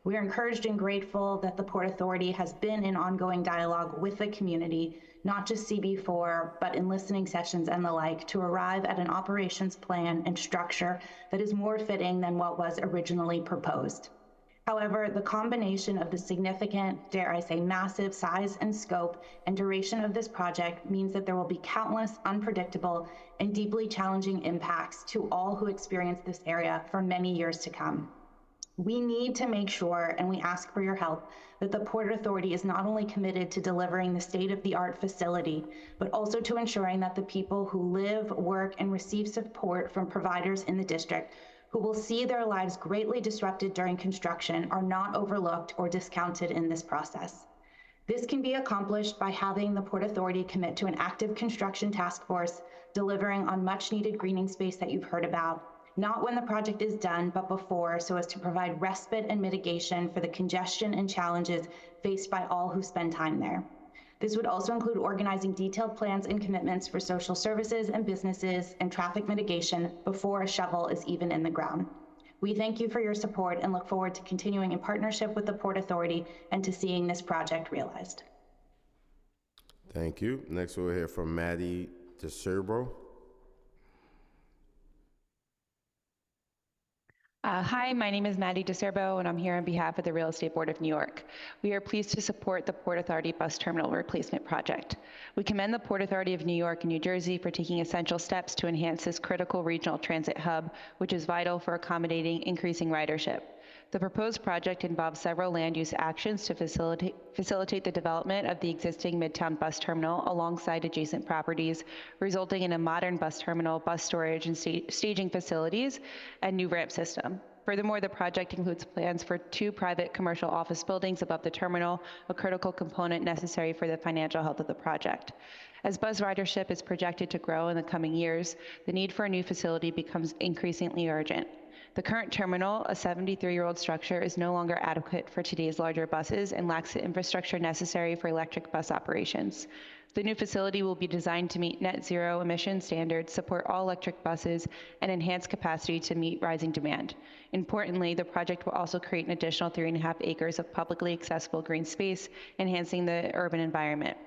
We are encouraged and grateful that the Port Authority has been in ongoing dialogue with the community, not just CB4, but in listening sessions and the like, to arrive at an operations plan and structure that is more fitting than what was originally proposed. However, the combination of the significant, dare I say, massive size and scope and duration of this project means that there will be countless unpredictable and deeply challenging impacts to all who experience this area for many years to come. We need to make sure, and we ask for your help, that the Port Authority is not only committed to delivering the state-of-the-art facility, but also to ensuring that the people who live, work, and receive support from providers in the district who will see their lives greatly disrupted during construction are not overlooked or discounted in this process. This can be accomplished by having the Port Authority commit to an active construction task force, delivering on much needed greening space that you've heard about, not when the project is done, but before, so as to provide respite and mitigation for the congestion and challenges faced by all who spend time there. This would also include organizing detailed plans and commitments for social services and businesses and traffic mitigation before a shovel is even in the ground. We thank you for your support and look forward to continuing in partnership with the Port Authority and to seeing this project realized. Thank you. Next, we'll hear from Maddie DeCerbo. Hi, my name is Maddie DeCerbo, and I'm here on behalf of the Real Estate Board of New York. We are pleased to support the Port Authority Bus Terminal Replacement Project. We commend the Port Authority of New York and New Jersey for taking essential steps to enhance this critical regional transit hub, which is vital for accommodating increasing ridership. The proposed project involves several land use actions to facilitate the development of the existing Midtown bus terminal alongside adjacent properties, resulting in a modern bus terminal, bus storage and staging facilities, and new ramp system. Furthermore, the project includes plans for 2 private commercial office buildings above the terminal, a critical component necessary for the financial health of the project. As bus ridership is projected to grow in the coming years, the need for a new facility becomes increasingly urgent. The current terminal, a 73-year-old structure, is no longer adequate for today's larger buses and lacks the infrastructure necessary for electric bus operations. The new facility will be designed to meet net zero emission standards, support all electric buses, and enhance capacity to meet rising demand. Importantly, the project will also create an additional 3.5 acres of publicly accessible green space, enhancing the urban environment.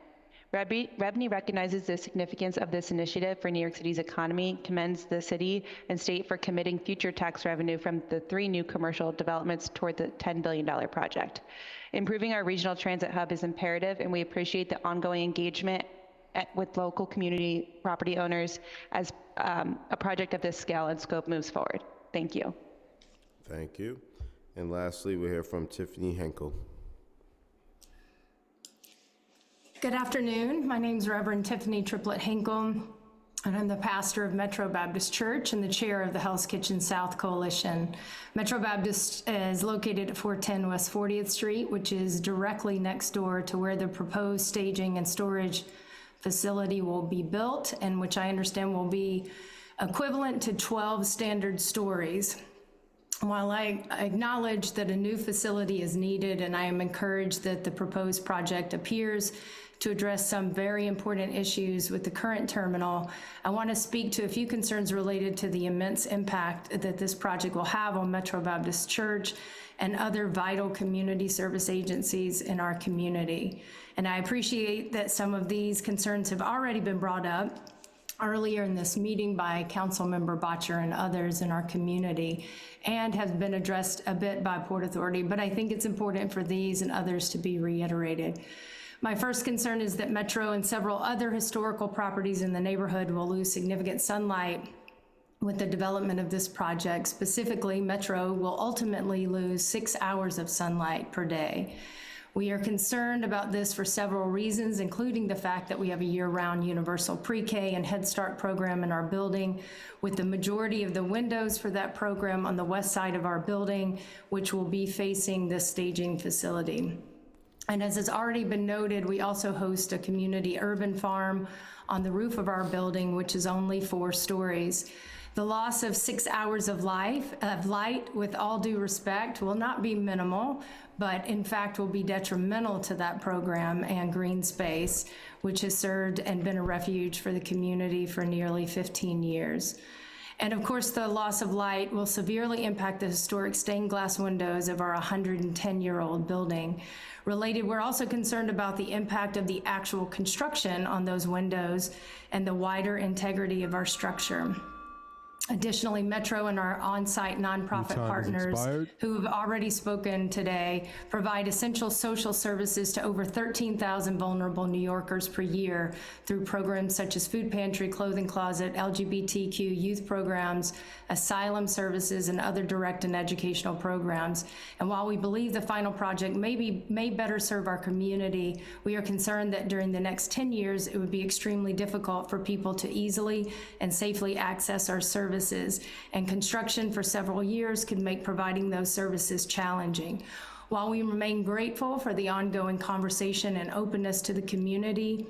REBNY recognizes the significance of this initiative for New York City's economy, commends the city and state for committing future tax revenue from the 3 new commercial developments toward the $10 billion project. Improving our regional transit hub is imperative, and we appreciate the ongoing engagement with local community property owners as a project of this scale and scope moves forward. Thank you. Thank you. And lastly, we'll hear from Tiffany Henkel. Good afternoon. My name is Reverend Tiffany Triplett Henkel, and I'm the pastor of Metro Baptist Church and the chair of the Hell's Kitchen South Coalition. Metro Baptist is located at 410 West 40th Street, which is directly next door to where the proposed staging and storage facility will be built, and which I understand will be equivalent to 12 standard stories. While I acknowledge that a new facility is needed, and I am encouraged that the proposed project appears to address some very important issues with the current terminal, I want to speak to a few concerns related to the immense impact that this project will have on Metro Baptist Church and other vital community service agencies in our community. And I appreciate that some of these concerns have already been brought up earlier in this meeting by Councilmember Bottcher and others in our community, and have been addressed a bit by Port Authority, but I think it's important for these and others to be reiterated. My first concern is that Metro and several other historical properties in the neighborhood will lose significant sunlight with the development of this project. Specifically, Metro will ultimately lose 6 hours of sunlight per day. We are concerned about this for several reasons, including the fact that we have a year-round universal pre-K and Head Start program in our building, with the majority of the windows for that program on the west side of our building, which will be facing the staging facility. And as has already been noted, we also host a community urban farm on the roof of our building, which is only 4 stories. The loss of 6 hours of light, with all due respect, will not be minimal, but in fact will be detrimental to that program and green space, which has served and been a refuge for the community for nearly 15 years. And of course, the loss of light will severely impact the historic stained glass windows of our 110-year-old building. Related, we're also concerned about the impact of the actual construction on those windows and the wider integrity of our structure. Additionally, Metro and our on-site nonprofit partners who have already spoken today provide essential social services to over 13,000 vulnerable New Yorkers per year through programs such as Food Pantry, Clothing Closet, LGBTQ youth programs, asylum services, and other direct and educational programs. And while we believe the final project may better serve our community, we are concerned that during the next 10 years, it would be extremely difficult for people to easily and safely access our services services, and construction for several years could make providing those services challenging. While we remain grateful for the ongoing conversation and openness to the community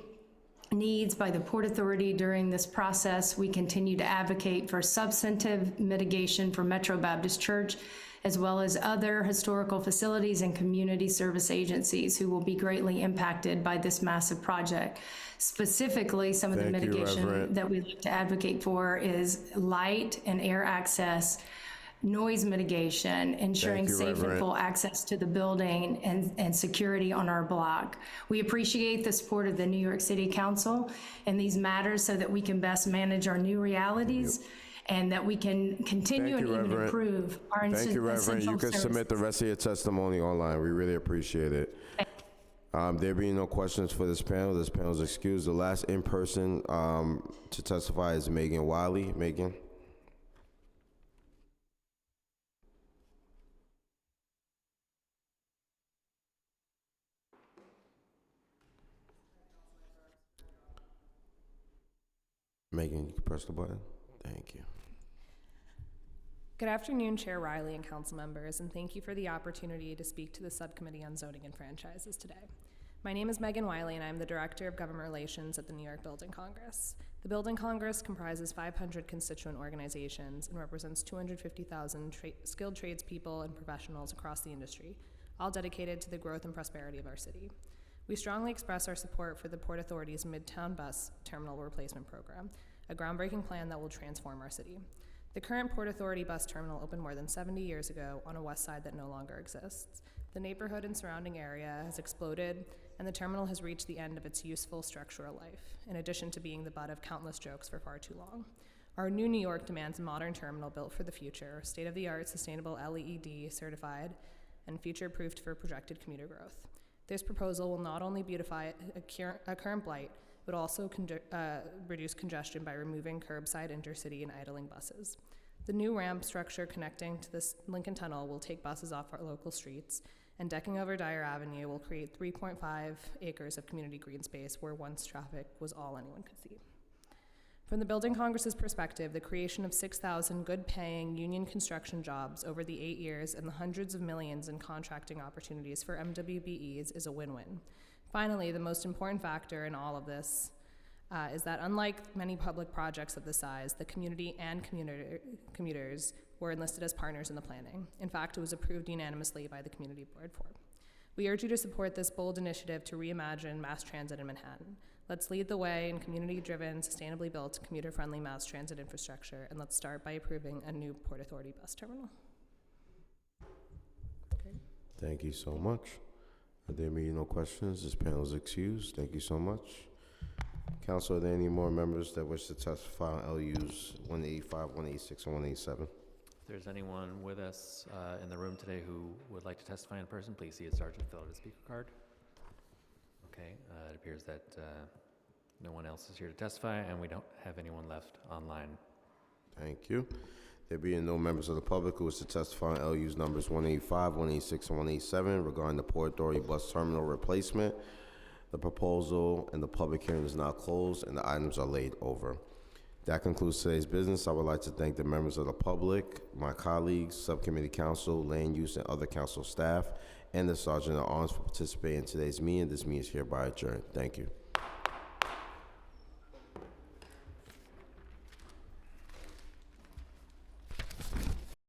needs by the Port Authority during this process, we continue to advocate for substantive mitigation for Metro Baptist Church, as well as other historical facilities and community service agencies who will be greatly impacted by this massive project. Specifically, some of the mitigation that we like to advocate for is light and air access, noise mitigation, ensuring safe and full access to the building, and security on our block. We appreciate the support of the New York City Council in these matters so that we can best manage our new realities and that we can continue and even improve our essential services. Thank you, Reverend. You can submit the rest of your testimony online. We really appreciate it. There being no questions for this panel is excused. The last in-person to testify is Megan Wiley. Megan. Megan, you can press the button. Thank you. Good afternoon, Chair Riley and council members, and thank you for the opportunity to speak to the Subcommittee on Zoning and Franchises today. My name is Megan Wiley, and I'm the Director of Government Relations at the New York Building Congress. The Building Congress comprises 500 constituent organizations and represents 250,000 skilled tradespeople and professionals across the industry, all dedicated to the growth and prosperity of our city. We strongly express our support for the Port Authority's Midtown Bus Terminal Replacement Program, a groundbreaking plan that will transform our city. The current Port Authority bus terminal opened more than 70 years ago on a west side that no longer exists. The neighborhood and surrounding area has exploded, and the terminal has reached the end of its useful structural life, in addition to being the butt of countless jokes for far too long. Our new New York demands a modern terminal built for the future, state-of-the-art, sustainable LEED certified, and future-proofed for projected commuter growth. This proposal will not only beautify a current blight, but also reduce congestion by removing curbside intercity and idling buses. The new ramp structure connecting to this Lincoln Tunnel will take buses off our local streets, and decking over Dyer Avenue will create 3.5 acres of community green space where once traffic was all anyone could see. From the Building Congress's perspective, the creation of 6,000 good-paying union construction jobs over the 8 years and the hundreds of millions in contracting opportunities for MWBEs is a win-win. Finally, the most important factor in all of this is that unlike many public projects of this size, the community and commuters were enlisted as partners in the planning. In fact, it was approved unanimously by the Community Board 4. We urge you to support this bold initiative to reimagine mass transit in Manhattan. Let's lead the way in community-driven, sustainably built, commuter-friendly mass transit infrastructure, and let's start by approving a new Port Authority bus terminal. Okay. Thank you so much. There being no questions, this panel is excused. Thank you so much. Council, are there any more members that wish to testify on LUs 185, 186, and 187? If there's anyone with us in the room today who would like to testify in person, please see a sergeant fill out a speaker card. Okay, it appears that no one else is here to testify, and we don't have anyone left online. Thank you. There being no members of the public who wish to testify on LUs numbers 185, 186, and 187 regarding the Port Authority bus terminal replacement, the proposal and the public hearing is now closed and the items are laid over. That concludes today's business. I would like to thank the members of the public, my colleagues, subcommittee council, land use, and other council staff, and the Sergeant at Arms for participating in today's meeting. This meeting is hereby adjourned. Thank you.